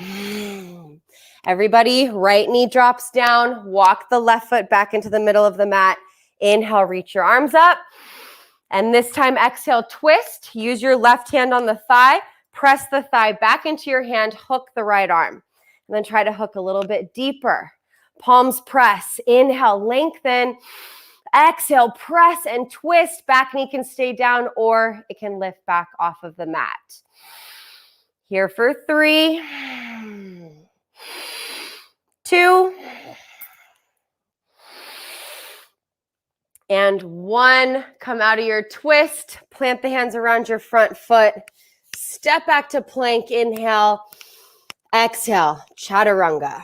Everybody, right knee drops down. Walk the left foot back into the middle of the mat. Inhale, reach your arms up. And this time, exhale, twist. Use your left hand on the thigh. Press the thigh back into your hand. Hook the right arm. And then try to hook a little bit deeper. Palms press. Inhale, lengthen. Exhale, press and twist. Back knee can stay down or it can lift back off of the mat. Here for 3, 2, and 1. Come out of your twist. Plant the hands around your front foot. Step back to plank. Inhale. Exhale. Chaturanga.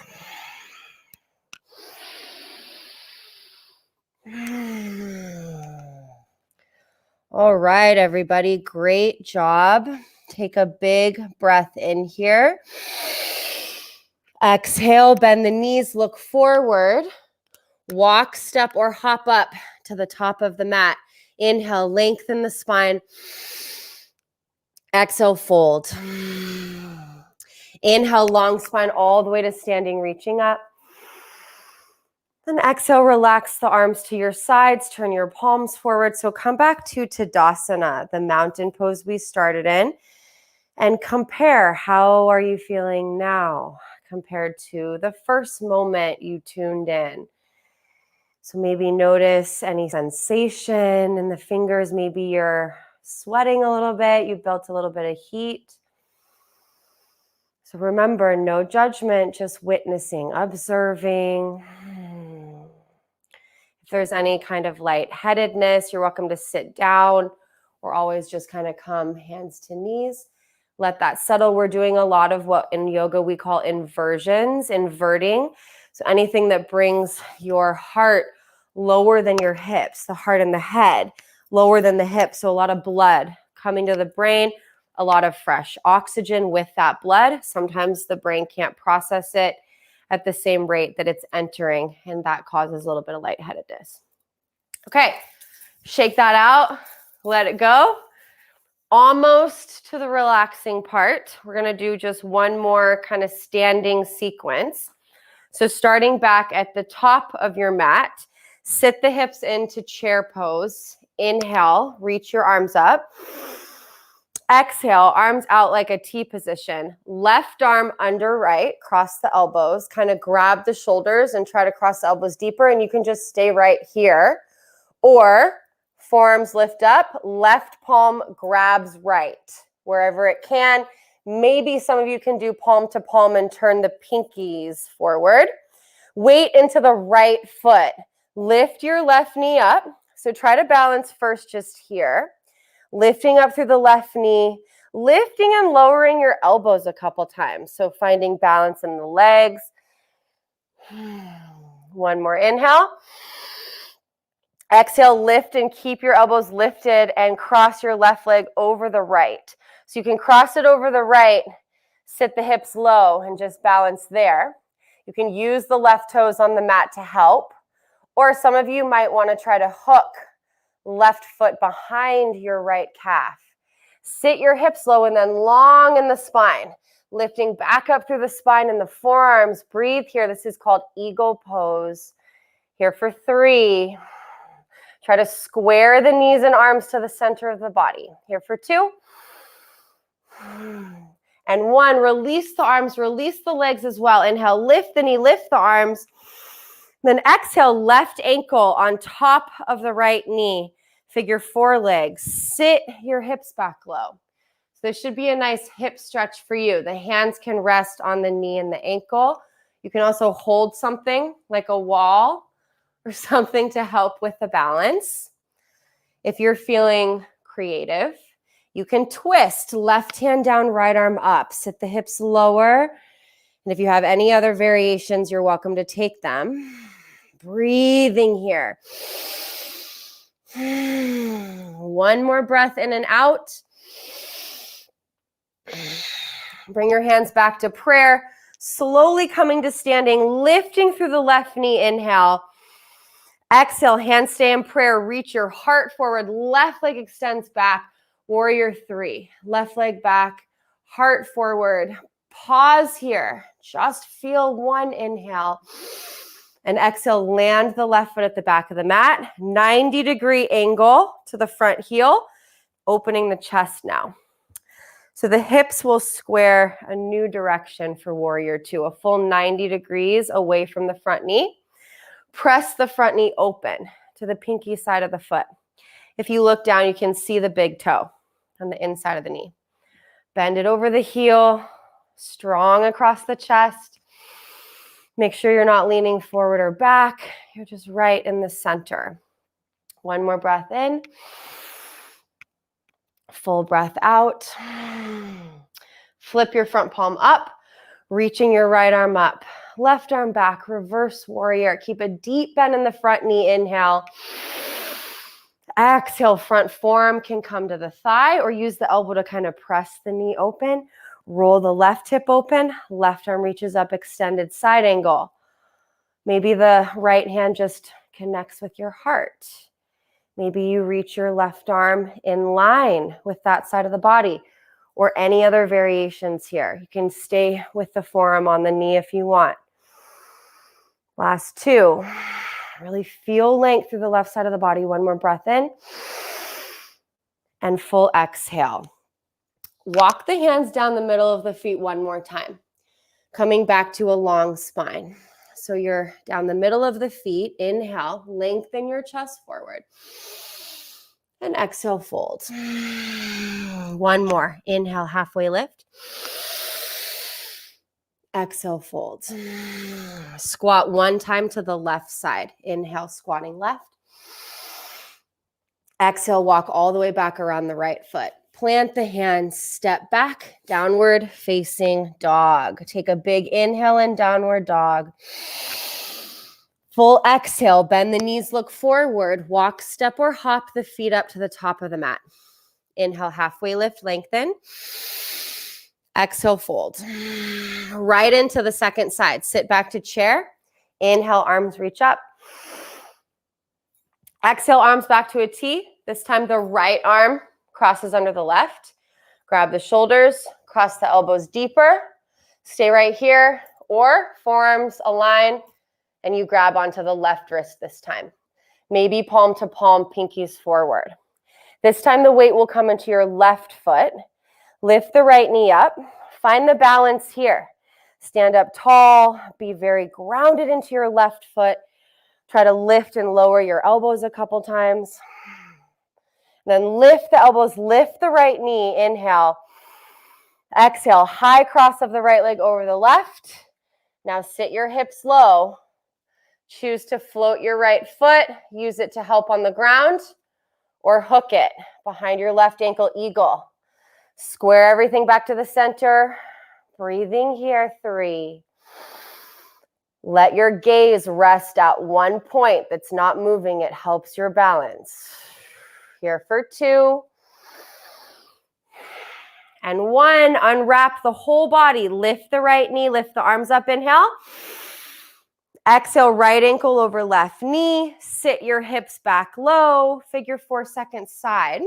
All right, everybody. Great job. Take a big breath in here. Exhale, bend the knees, look forward. Walk, step, or hop up to the top of the mat. Inhale, lengthen the spine. Exhale, fold. Inhale, long spine all the way to standing, reaching up. Then exhale, relax the arms to your sides, turn your palms forward. So come back to Tadasana, the mountain pose we started in, and compare how are you feeling now compared to the first moment you tuned in. So maybe notice any sensation in the fingers. Maybe you're sweating a little bit. You've built a little bit of heat. So remember, no judgment, just witnessing, observing. If there's any kind of lightheadedness, you're welcome to sit down or always just kind of come hands to knees. Let that settle. We're doing a lot of what in yoga we call inversions, inverting. So anything that brings your heart lower than your hips, the heart and the head, lower than the hips. So a lot of blood coming to the brain, a lot of fresh oxygen with that blood. Sometimes the brain can't process it at the same rate that it's entering, and that causes a little bit of lightheadedness. Okay, shake that out, let it go. Almost to the relaxing part. We're gonna do just one more kind of standing sequence. So starting back at the top of your mat, sit the hips into chair pose. Inhale, reach your arms up. Exhale, arms out like a T position. Left arm under right, cross the elbows, kind of grab the shoulders and try to cross the elbows deeper, and you can just stay right here. Or forearms lift up, left palm grabs right, wherever it can. Maybe some of you can do palm to palm and turn the pinkies forward. Weight into the right foot. Lift your left knee up. So try to balance first just here. Lifting up through the left knee, lifting and lowering your elbows a couple times. So finding balance in the legs. One more inhale. Exhale, lift and keep your elbows lifted and cross your left leg over the right. So you can cross it over the right, sit the hips low and just balance there. You can use the left toes on the mat to help. Or some of you might want to try to hook left foot behind your right calf. Sit your hips low and then long in the spine. Lifting back up through the spine and the forearms. Breathe here. This is called eagle pose. Here for 3. Try to square the knees and arms to the center of the body. Here for 2. And 1. Release the arms, release the legs as well. Inhale, lift the knee, lift the arms. Then exhale, left ankle on top of the right knee. Figure 4 legs. Sit your hips back low. So this should be a nice hip stretch for you. The hands can rest on the knee and the ankle. You can also hold something like a wall or something to help with the balance. If you're feeling creative, you can twist left hand down, right arm up. Sit the hips lower. And if you have any other variations, you're welcome to take them. Breathing here. One more breath in and out. Bring your hands back to prayer. Slowly coming to standing, lifting through the left knee. Inhale. Exhale, handstand in prayer. Reach your heart forward. Left leg extends back. Warrior 3. Left leg back, heart forward. Pause here. Just feel 1 inhale. And exhale, land the left foot at the back of the mat. 90-degree angle to the front heel, opening the chest now. So the hips will square a new direction for Warrior 2, a full 90 degrees away from the front knee. Press the front knee open to the pinky side of the foot. If you look down, you can see the big toe on the inside of the knee. Bend it over the heel, strong across the chest. Make sure you're not leaning forward or back. You're just right in the center. 1 more breath in. Full breath out. Flip your front palm up, reaching your right arm up. Left arm back, reverse warrior. Keep a deep bend in the front knee. Inhale. Exhale, front forearm can come to the thigh or use the elbow to kind of press the knee open. Roll the left hip open. Left arm reaches up, extended side angle. Maybe the right hand just connects with your heart. Maybe you reach your left arm in line with that side of the body, or any other variations here. You can stay with the forearm on the knee if you want. Last 2. Really feel length through the left side of the body. 1 more breath in. And full exhale. Walk the hands down the middle of the feet 1 more time. Coming back to a long spine. So you're down the middle of the feet. Inhale, lengthen your chest forward. And exhale, fold. 1 more. Inhale, halfway lift. Exhale, fold. Squat 1 time to the left side. Inhale, squatting left. Exhale, walk all the way back around the right foot. Plant the hands, step back, downward facing dog. Take a big inhale in downward dog. Full exhale, bend the knees, look forward, walk, step, or hop the feet up to the top of the mat. Inhale, halfway lift, lengthen. Exhale, fold. Right into the second side. Sit back to chair. Inhale, arms reach up. Exhale, arms back to a T. This time the right arm crosses under the left. Grab the shoulders, cross the elbows deeper. Stay right here, or forearms align, and you grab onto the left wrist this time. Maybe palm to palm, pinkies forward. This time the weight will come into your left foot. Lift the right knee up. Find the balance here. Stand up tall. Be very grounded into your left foot. Try to lift and lower your elbows a couple times. Then lift the elbows, lift the right knee. Inhale. Exhale, high cross of the right leg over the left. Now sit your hips low. Choose to float your right foot. Use it to help on the ground, or hook it behind your left ankle, eagle. Square everything back to the center. Breathing here, 3. Let your gaze rest at 1 point that's not moving. It helps your balance. Here for 2. And 1, unwrap the whole body. Lift the right knee, lift the arms up, inhale. Exhale, right ankle over left knee. Sit your hips back low. Figure 4 seconds side.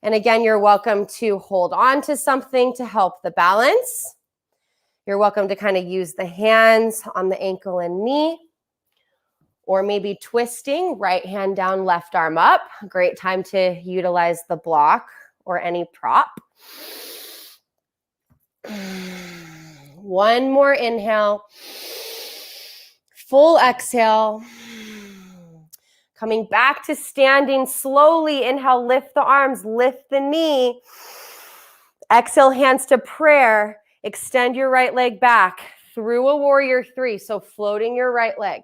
And again, you're welcome to hold on to something to help the balance. You're welcome to kind of use the hands on the ankle and knee, or maybe twisting, right hand down, left arm up. Great time to utilize the block or any prop. 1 more inhale. Full exhale. Coming back to standing slowly. Inhale, lift the arms, lift the knee. Exhale, hands to prayer. Extend your right leg back through a warrior three. So floating your right leg.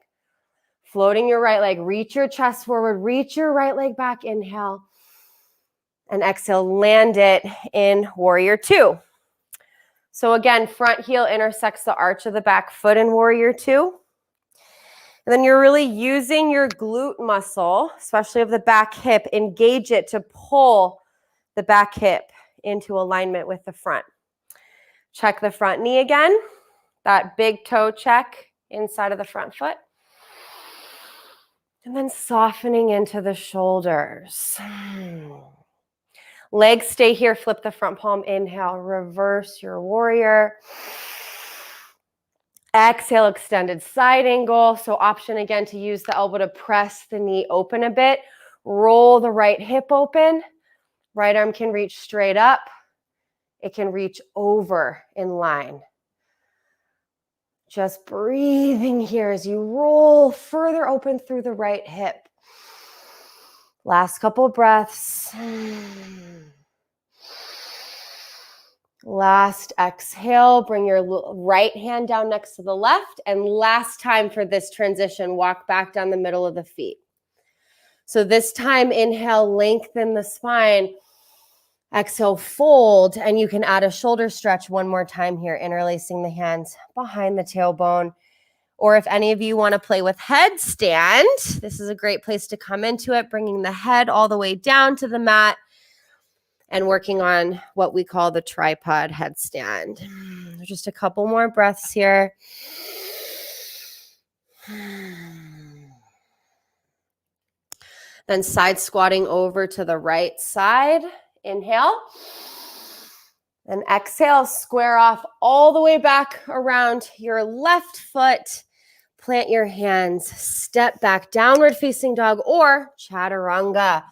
Floating your right leg. Reach your chest forward. Reach your right leg back. Inhale. And exhale, land it in warrior two. So again, front heel intersects the arch of the back foot in warrior two. And then you're really using your glute muscle, especially of the back hip, engage it to pull the back hip into alignment with the front. Check the front knee again. That big toe check inside of the front foot. And then softening into the shoulders. Legs stay here, flip the front palm, inhale, reverse your warrior. Exhale, extended side angle. So option again to use the elbow to press the knee open a bit. Roll the right hip open. Right arm can reach straight up. It can reach over in line. Just breathing here as you roll further open through the right hip. Last couple breaths. Last exhale, bring your right hand down next to the left. And last time for this transition, walk back down the middle of the feet. So this time, inhale, lengthen the spine. Exhale, fold. And you can add a shoulder stretch one more time here, interlacing the hands behind the tailbone. Or if any of you want to play with headstand, this is a great place to come into it, bringing the head all the way down to the mat and working on what we call the tripod headstand. Just a couple more breaths here. Then side squatting over to the right side. Inhale. Then exhale, square off all the way back around your left foot. Plant your hands, step back, downward facing dog or chaturanga.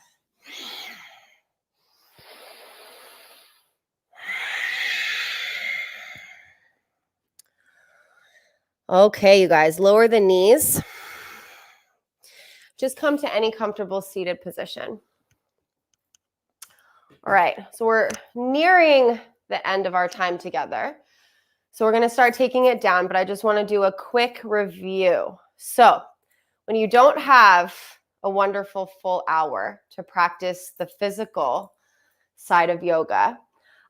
Okay, you guys, lower the knees. Just come to any comfortable seated position. All right, so we're nearing the end of our time together. So we're going to start taking it down, but I just want to do a quick review. So when you don't have a wonderful full hour to practice the physical side of yoga,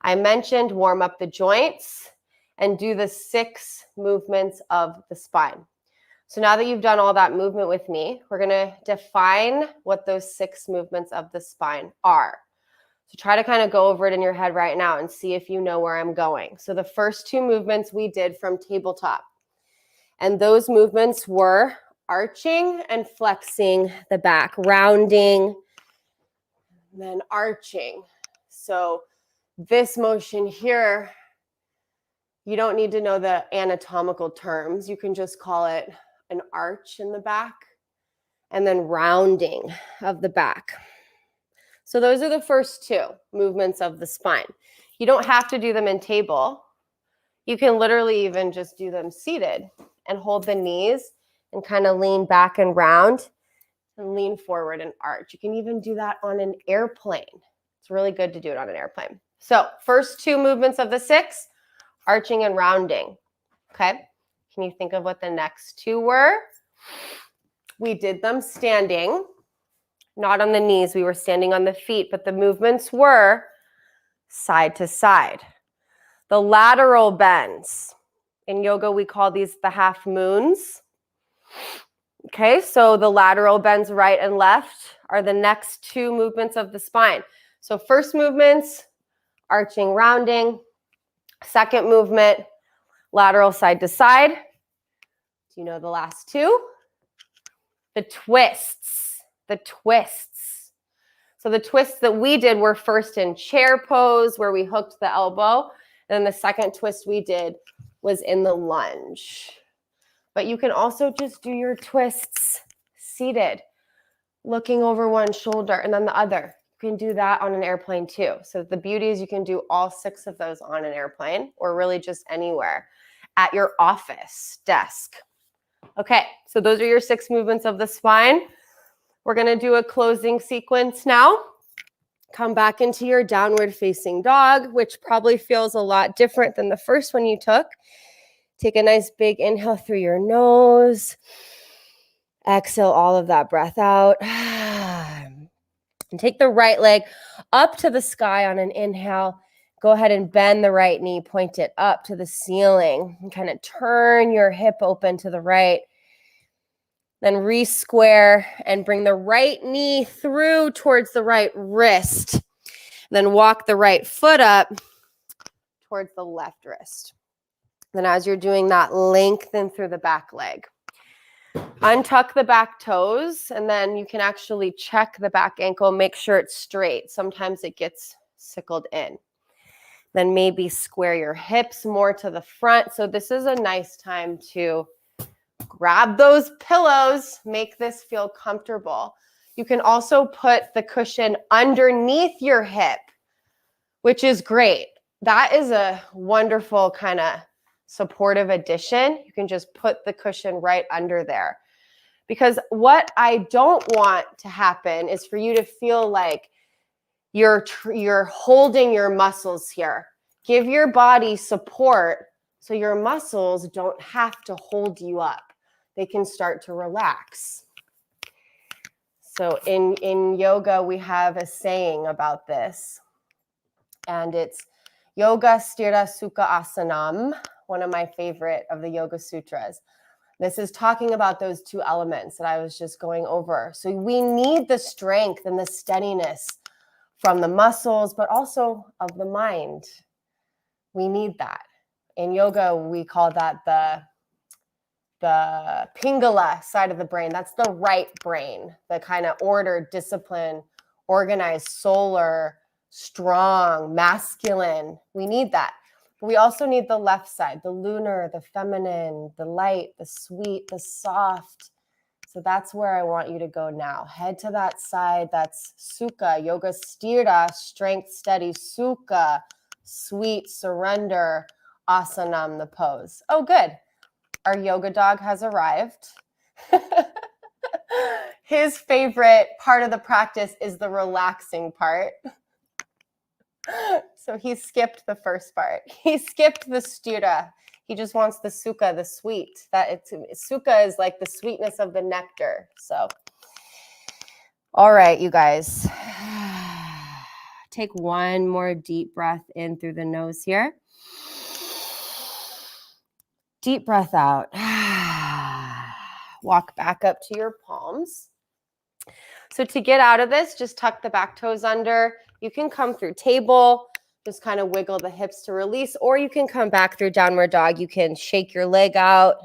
I mentioned warm up the joints and do the 6 movements of the spine. So now that you've done all that movement with me, we're going to define what those 6 movements of the spine are. So try to kind of go over it in your head right now and see if you know where I'm going. So the first 2 movements we did from tabletop. And those movements were arching and flexing the back, rounding, then arching. So this motion here, you don't need to know the anatomical terms. You can just call it an arch in the back and then rounding of the back. So those are the first 2 movements of the spine. You don't have to do them in table. You can literally even just do them seated and hold the knees and kind of lean back and round and lean forward and arch. You can even do that on an airplane. It's really good to do it on an airplane. So first 2 movements of the 6, arching and rounding. Okay. Can you think of what the next 2 were? We did them standing. Not on the knees, we were standing on the feet, but the movements were side to side. The lateral bends. In yoga, we call these the half moons. Okay, so the lateral bends right and left are the next 2 movements of the spine. So first movements, arching, rounding. Second movement, lateral side to side. Do you know the last 2? The twists. The twists. So the twists that we did were first in chair pose where we hooked the elbow. And then the second twist we did was in the lunge. But you can also just do your twists seated, looking over one shoulder and then the other. You can do that on an airplane too. So the beauty is you can do all 6 of those on an airplane or really just anywhere at your office desk. Okay, so those are your 6 movements of the spine. We're going to do a closing sequence now. Come back into your downward facing dog, which probably feels a lot different than the first one you took. Take a nice big inhale through your nose. Exhale all of that breath out. And take the right leg up to the sky on an inhale. Go ahead and bend the right knee, point it up to the ceiling, and kind of turn your hip open to the right. Then re-square and bring the right knee through towards the right wrist. Then walk the right foot up towards the left wrist. Then as you're doing that, lengthen through the back leg. Untuck the back toes, and then you can actually check the back ankle, make sure it's straight. Sometimes it gets sickled in. Then maybe square your hips more to the front. So this is a nice time to grab those pillows, make this feel comfortable. You can also put the cushion underneath your hip, which is great. That is a wonderful kind of supportive addition. You can just put the cushion right under there. Because what I don't want to happen is for you to feel like you're holding your muscles here. Give your body support so your muscles don't have to hold you up. They can start to relax. So in yoga, we have a saying about this. And it's Yoga Sthira Sukha Asanam, one of my favorite of the Yoga Sutras. This is talking about those 2 elements that I was just going over. So we need the strength and the steadiness from the muscles, but also of the mind. We need that. In yoga, we call that the Pingala side of the brain. That's the right brain, the kind of ordered, disciplined, organized, solar, strong, masculine. We need that. But we also need the left side, the lunar, the feminine, the light, the sweet, the soft. So that's where I want you to go now. Head to that side. That's Sukha, Yoga Sthira, strength, steady, Sukha, sweet, surrender, Asanam, the pose. Oh, good. Our yoga dog has arrived. His favorite part of the practice is the relaxing part. So he skipped the first part. He skipped the sthira. He just wants the sukha, the sweet. Sukha is like the sweetness of the nectar. So, all right, you guys. Take one more deep breath in through the nose here. Deep breath out. Walk back up to your palms. So to get out of this, just tuck the back toes under. You can come through table, just kind of wiggle the hips to release, or you can come back through downward dog. You can shake your leg out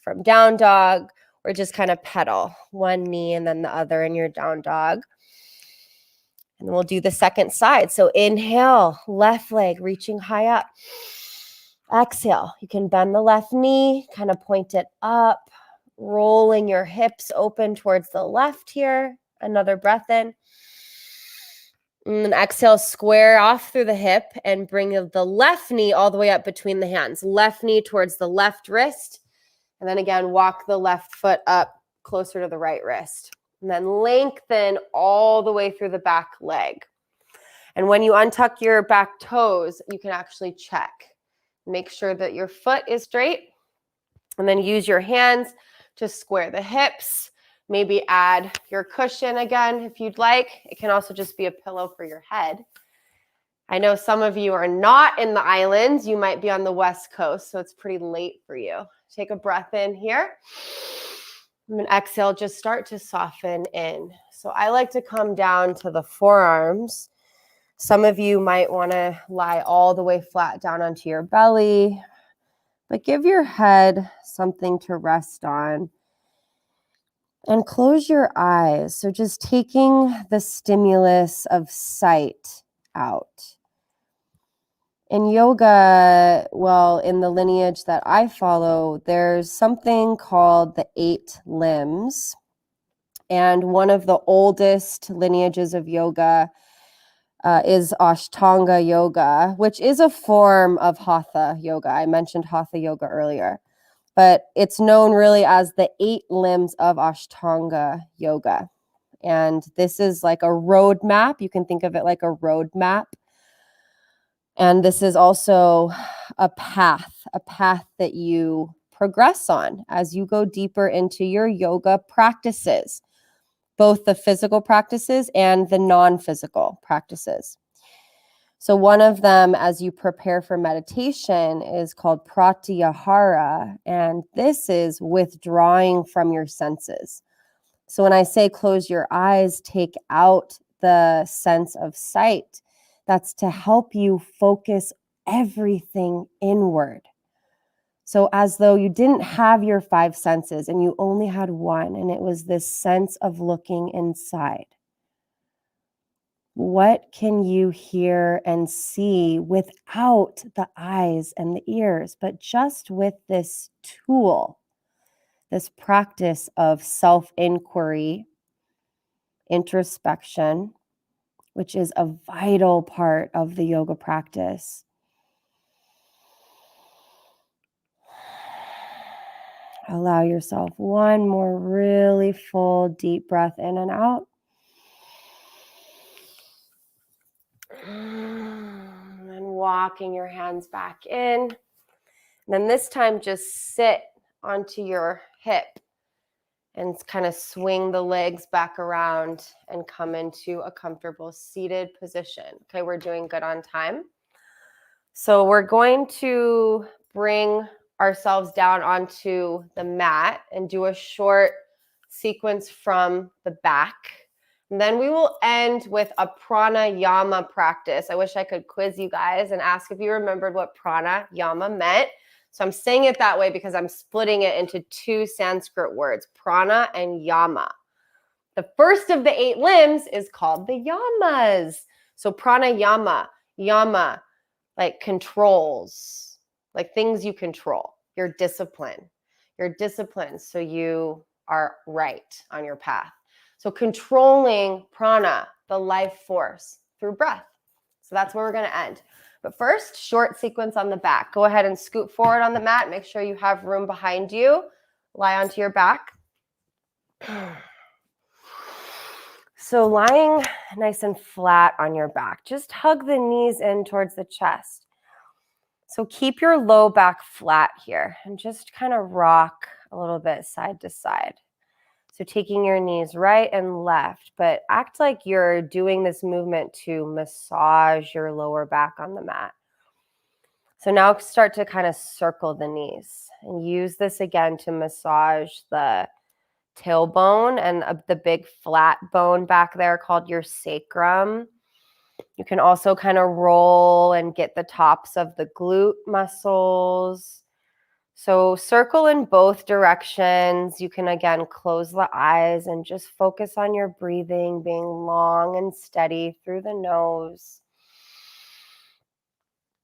from down dog, or just kind of pedal one knee and then the other in your down dog. And we'll do the second side. So inhale, left leg reaching high up. Exhale, you can bend the left knee, kind of point it up, rolling your hips open towards the left here. Another breath in. And then exhale, square off through the hip and bring the left knee all the way up between the hands. Left knee towards the left wrist. And then again, walk the left foot up closer to the right wrist. And then lengthen all the way through the back leg. And when you untuck your back toes, you can actually check. Make sure that your foot is straight. And then use your hands to square the hips. Maybe add your cushion again if you'd like. It can also just be a pillow for your head. I know some of you are not in the islands. You might be on the West Coast, so it's pretty late for you. Take a breath in here. And then exhale, just start to soften in. So I like to come down to the forearms. Some of you might want to lie all the way flat down onto your belly, but give your head something to rest on. And close your eyes. So just taking the stimulus of sight out. In yoga, well, in the lineage that I follow, there's something called the 8 limbs. And one of the oldest lineages of yoga is Ashtanga yoga, which is a form of Hatha yoga. I mentioned Hatha yoga earlier. but it's known really as the 8 limbs of Ashtanga yoga. And this is like a roadmap. You can think of it like a roadmap. And this is also a path that you progress on as you go deeper into your yoga practices, both the physical practices and the non-physical practices. So one of them, as you prepare for meditation, is called pratyahara, and this is withdrawing from your senses. So when I say close your eyes, take out the sense of sight, that's to help you focus everything inward. So as though you didn't have your 5 senses and you only had one, and it was this sense of looking inside. What can you hear and see without the eyes and the ears, but just with this tool, this practice of self-inquiry, introspection, which is a vital part of the yoga practice. Allow yourself one more really full, deep breath in and out. And then walking your hands back in. And then this time, just sit onto your hip and kind of swing the legs back around and come into a comfortable seated position. Okay, we're doing good on time. So we're going to bring ourselves down onto the mat and do a short sequence from the back. And then we will end with a pranayama practice. I wish I could quiz you guys and ask if you remembered what pranayama meant. So I'm saying it that way because I'm splitting it into 2 Sanskrit words, prana and yama. The first of the 8 limbs is called the yamas. So pranayama, yama, like controls, like things you control, your discipline so you are right on your path. So controlling prana, the life force, through breath. So that's where we're going to end. But first, short sequence on the back. Go ahead and scoot forward on the mat. Make sure you have room behind you. Lie onto your back. So lying nice and flat on your back. Just hug the knees in towards the chest. So keep your low back flat here and just kind of rock a little bit side to side. So taking your knees right and left, but act like you're doing this movement to massage your lower back on the mat. So now start to kind of circle the knees and use this again to massage the tailbone and the big flat bone back there called your sacrum. You can also kind of roll and get the tops of the glute muscles. So circle in both directions. You can again close the eyes and just focus on your breathing, being long and steady through the nose.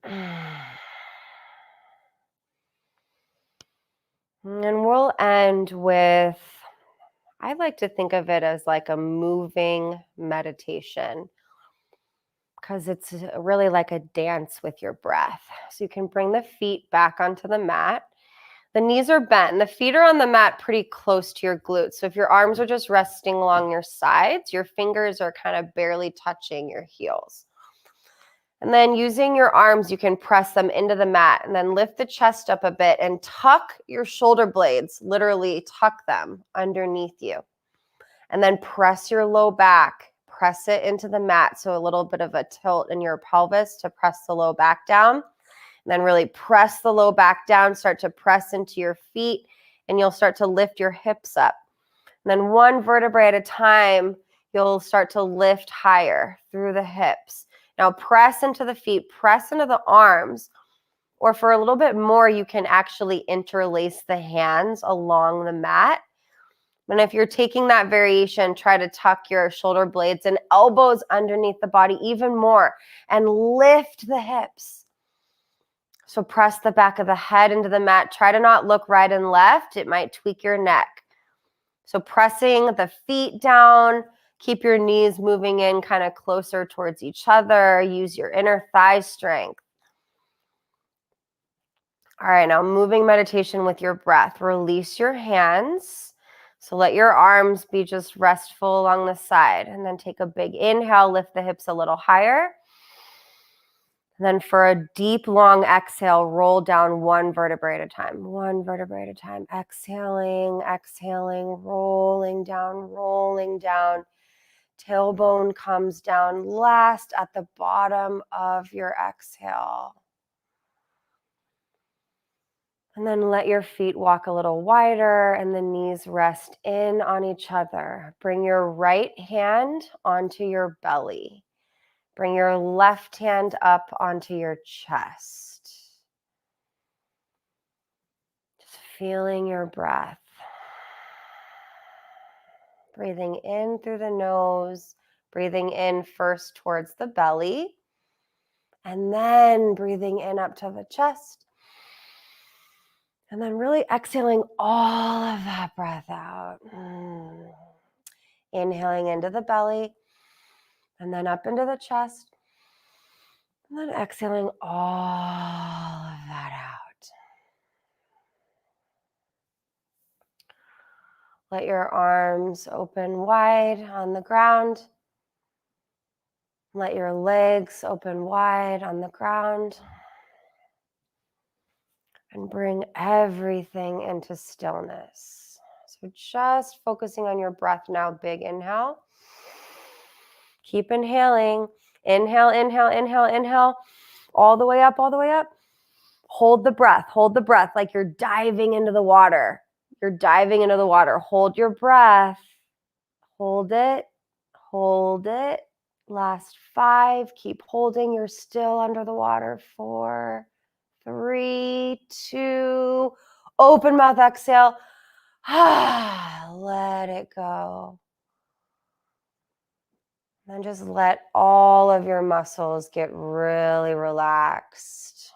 And we'll end with, I like to think of it as like a moving meditation, because it's really like a dance with your breath. So you can bring the feet back onto the mat. The knees are bent and the feet are on the mat pretty close to your glutes. So if your arms are just resting along your sides, your fingers are kind of barely touching your heels. And then using your arms, you can press them into the mat and then lift the chest up a bit and tuck your shoulder blades, literally tuck them underneath you. And then press your low back, press it into the mat. So a little bit of a tilt in your pelvis to press the low back down. And then really press the low back down, start to press into your feet, and you'll start to lift your hips up. And then one vertebrae at a time, you'll start to lift higher through the hips. Now press into the feet, press into the arms, or for a little bit more, you can actually interlace the hands along the mat. And if you're taking that variation, try to tuck your shoulder blades and elbows underneath the body even more and lift the hips. So press the back of the head into the mat. Try to not look right and left. It might tweak your neck. So pressing the feet down, keep your knees moving in kind of closer towards each other. Use your inner thigh strength. All right, now moving meditation with your breath. Release your hands. So let your arms be just restful along the side. And then take a big inhale, lift the hips a little higher. And then for a deep, long exhale, roll down one vertebrae at a time. One vertebrae at a time. Exhaling, exhaling, rolling down, rolling down. Tailbone comes down last at the bottom of your exhale. And then let your feet walk a little wider and the knees rest in on each other. Bring your right hand onto your belly. Bring your left hand up onto your chest. Just feeling your breath. Breathing in through the nose, breathing in first towards the belly, and then breathing in up to the chest. And then really exhaling all of that breath out. Inhaling into the belly, and then up into the chest. And then exhaling all of that out. Let your arms open wide on the ground. Let your legs open wide on the ground. And bring everything into stillness. So just focusing on your breath now. Big inhale. Keep inhaling. Inhale, inhale, inhale, inhale. All the way up, all the way up. Hold the breath like you're diving into the water. You're diving into the water. Hold your breath. Hold it. Hold it. Last 5. Keep holding. You're still under the water. 4, 3, 2. Open mouth, exhale. Let it go. And just let all of your muscles get really relaxed.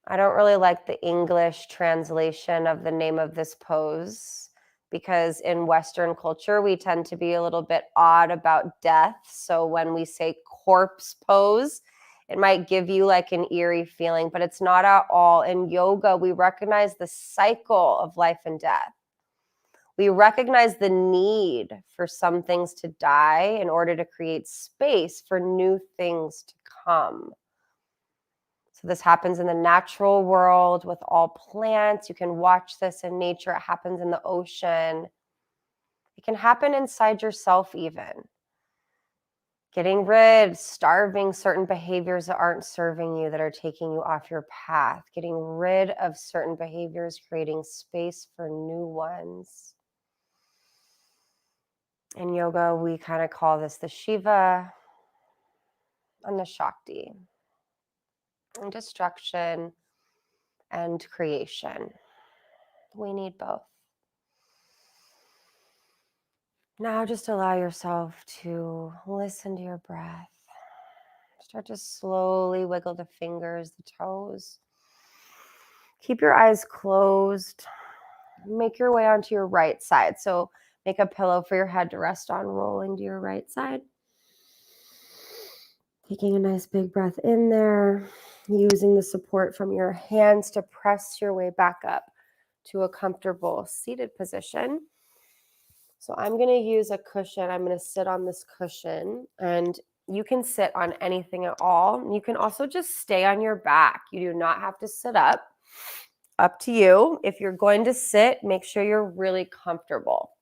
I don't really like the English translation of the name of this pose because in Western culture, we tend to be a little bit odd about death. So when we say corpse pose, it might give you like an eerie feeling, but it's not at all. In yoga, we recognize the cycle of life and death. We recognize the need for some things to die in order to create space for new things to come. So this happens in the natural world with all plants. You can watch this in nature. It happens in the ocean. It can happen inside yourself even. Starving certain behaviors that aren't serving you, that are taking you off your path. Getting rid of certain behaviors, creating space for new ones. In yoga, we kind of call this the Shiva and the Shakti. And destruction and creation. We need both. Now just allow yourself to listen to your breath. Start to slowly wiggle the fingers, the toes. Keep your eyes closed. Make your way onto your right side. So make a pillow for your head to rest on, rolling to your right side. Taking a nice big breath in there, using the support from your hands to press your way back up to a comfortable seated position. So I'm going to use a cushion. I'm going to sit on this cushion, and you can sit on anything at all. You can also just stay on your back. You do not have to sit up. Up to you. If you're going to sit, make sure you're really comfortable.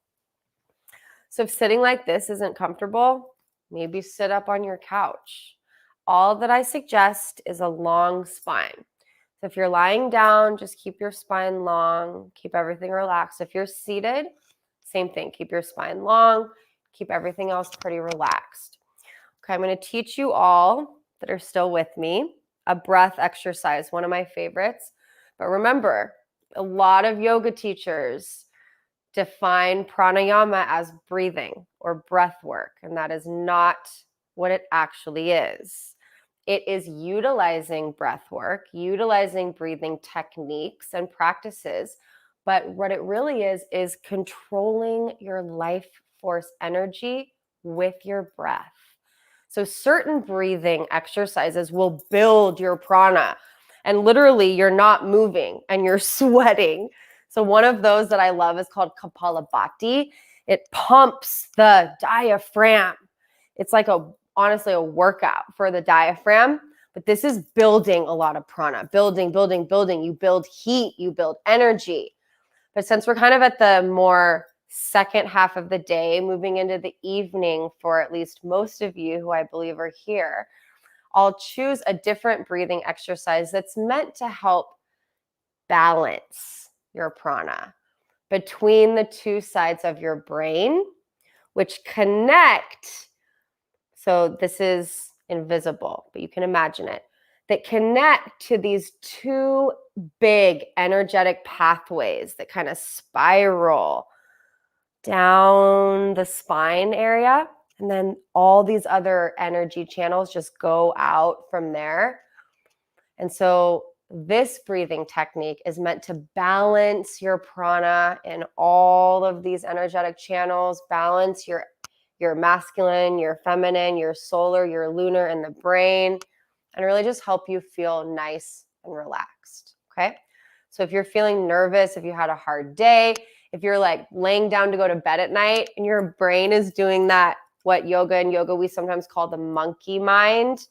So if sitting like this isn't comfortable, maybe sit up on your couch. All that I suggest is a long spine. So if you're lying down, just keep your spine long, keep everything relaxed. If you're seated, same thing. Keep your spine long, keep everything else pretty relaxed. Okay, I'm going to teach you all that are still with me a breath exercise, one of my favorites. But remember, a lot of yoga teachers define pranayama as breathing or breath work, and that is not what it actually is. It is utilizing breath work, utilizing breathing techniques and practices, but what it really is controlling your life force energy with your breath. So certain breathing exercises will build your prana. And literally, you're not moving and you're sweating. So one of those that I love is called Kapalabhati. It pumps the diaphragm. It's like honestly a workout for the diaphragm. But this is building a lot of prana. Building, building, building. You build heat. You build energy. But since we're kind of at the more second half of the day, moving into the evening for at least most of you who I believe are here, I'll choose a different breathing exercise that's meant to help balance your prana between the two sides of your brain, which connect. So this is invisible, but you can imagine it, that connect to these two big energetic pathways that kind of spiral down the spine area. And then all these other energy channels just go out from there. And so this breathing technique is meant to balance your prana in all of these energetic channels, balance your masculine, your feminine, your solar, your lunar, and the brain, and really just help you feel nice and relaxed, okay? So if you're feeling nervous, if you had a hard day, if you're like laying down to go to bed at night and your brain is doing that, what yoga and yoga we sometimes call the monkey mind,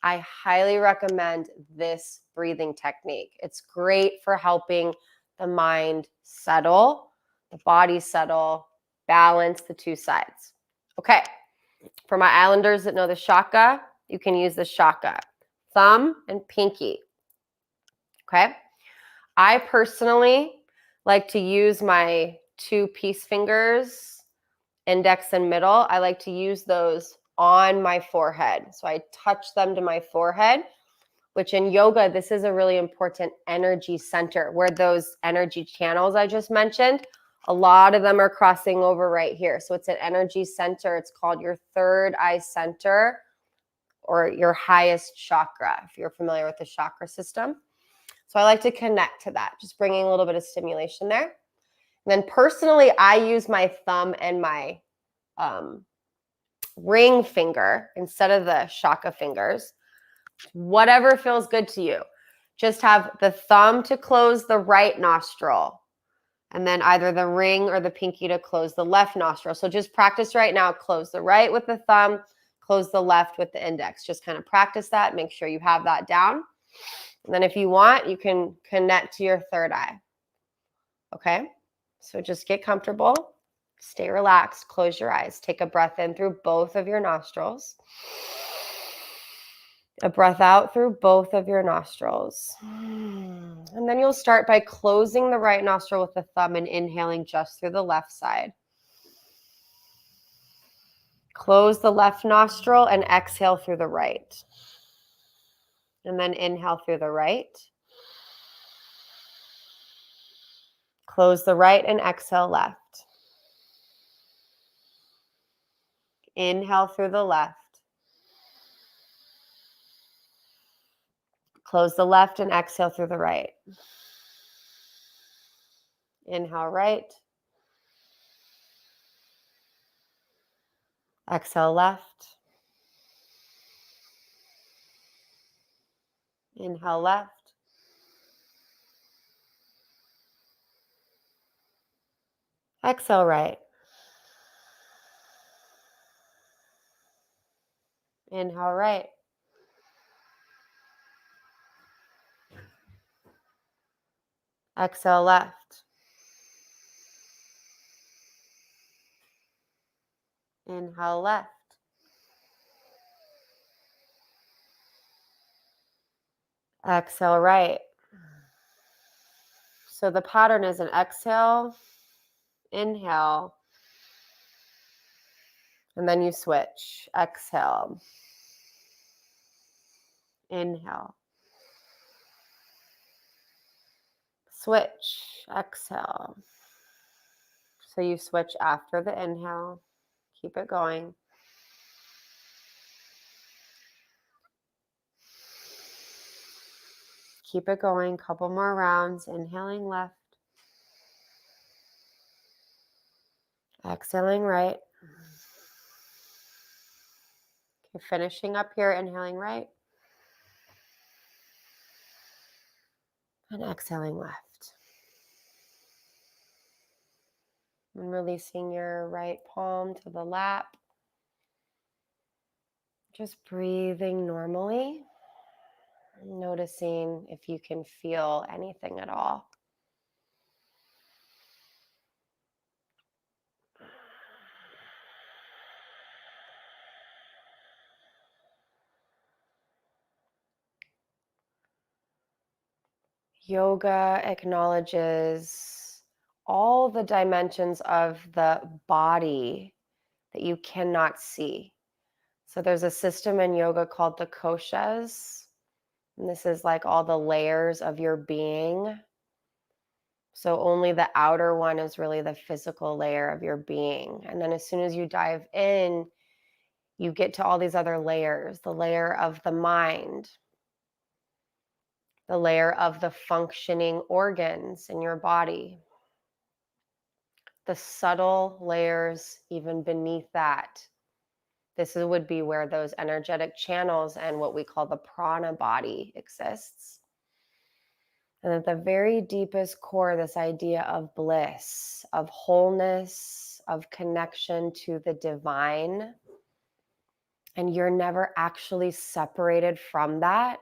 I highly recommend this breathing technique. It's great for helping the mind settle, the body settle, balance the two sides. Okay, for my islanders that know the shaka, you can use the shaka, thumb and pinky. Okay, I personally like to use my two peace fingers, index and middle. I like to use those on my forehead. So I touch them to my forehead, which in yoga, this is a really important energy center where those energy channels I just mentioned, a lot of them are crossing over right here. So it's an energy center. It's called your third eye center or your highest chakra, if you're familiar with the chakra system. So I like to connect to that, just bringing a little bit of stimulation there. And then personally, I use my thumb and my ring finger instead of the shaka fingers. Whatever feels good to you. Just have the thumb to close the right nostril, and then either the ring or the pinky to close the left nostril. So just practice right now. Close the right with the thumb, close the left with the index. Just kind of practice that. Make sure you have that down. And then if you want, you can connect to your third eye. Okay? So just get comfortable. Stay relaxed. Close your eyes. Take a breath in through both of your nostrils. A breath out through both of your nostrils. And then you'll start by closing the right nostril with the thumb and inhaling just through the left side. Close the left nostril and exhale through the right. And then inhale through the right. Close the right and exhale left. Inhale through the left. Close the left and exhale through the right. Inhale right. Exhale left. Inhale left. Exhale right. Inhale right. Exhale left. Inhale left. Exhale right. So the pattern is an exhale, inhale, and then you switch. Exhale, inhale, switch, exhale. So you switch after the inhale. Keep it going. Keep it going. Couple more rounds. Inhaling left. Exhaling right. Okay, finishing up here, inhaling right. And exhaling left. And releasing your right palm to the lap. Just breathing normally. Noticing if you can feel anything at all. Yoga acknowledges all the dimensions of the body that you cannot see. So there's a system in yoga called the koshas. And this is like all the layers of your being. So only the outer one is really the physical layer of your being. And then as soon as you dive in, you get to all these other layers, the layer of the mind, the layer of the functioning organs in your body, the subtle layers even beneath that. This would be where those energetic channels and what we call the prana body exists. And at the very deepest core, this idea of bliss, of wholeness, of connection to the divine. And you're never actually separated from that.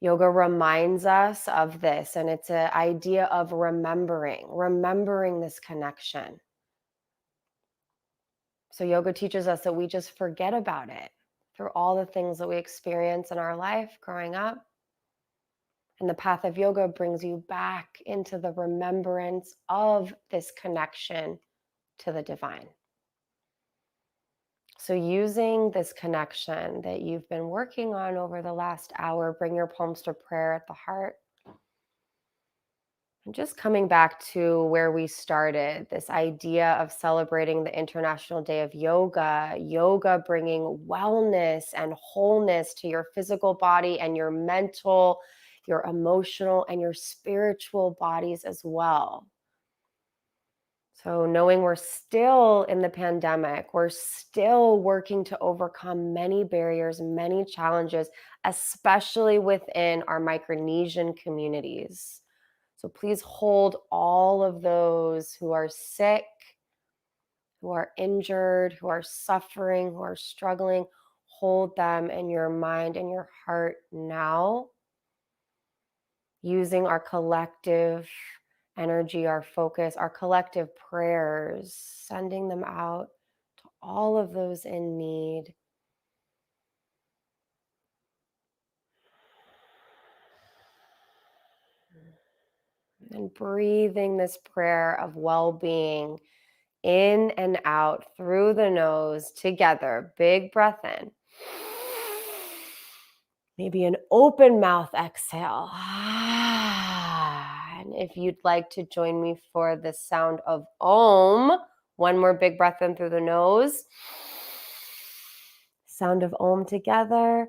Yoga reminds us of this, and it's an idea of remembering this connection. So yoga teaches us that we just forget about it through all the things that we experience in our life growing up. And the path of yoga brings you back into the remembrance of this connection to the divine. So using this connection that you've been working on over the last hour, bring your palms to prayer at the heart. And just coming back to where we started, this idea of celebrating the International Day of Yoga, yoga bringing wellness and wholeness to your physical body and your mental, your emotional, and your spiritual bodies as well. So knowing we're still in the pandemic, we're still working to overcome many barriers, many challenges, especially within our Micronesian communities. So please hold all of those who are sick, who are injured, who are suffering, who are struggling. Hold them in your mind and your heart now, using our collective energy, our focus, our collective prayers, sending them out to all of those in need. And breathing this prayer of well-being in and out through the nose together. Big breath in. Maybe an open mouth exhale. And if you'd like to join me for the sound of Om, one more big breath in through the nose. Sound of Om together.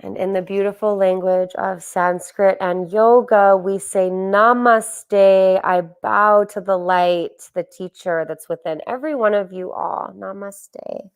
And in the beautiful language of Sanskrit and yoga, we say namaste. I bow to the light, the teacher that's within every one of you all. Namaste.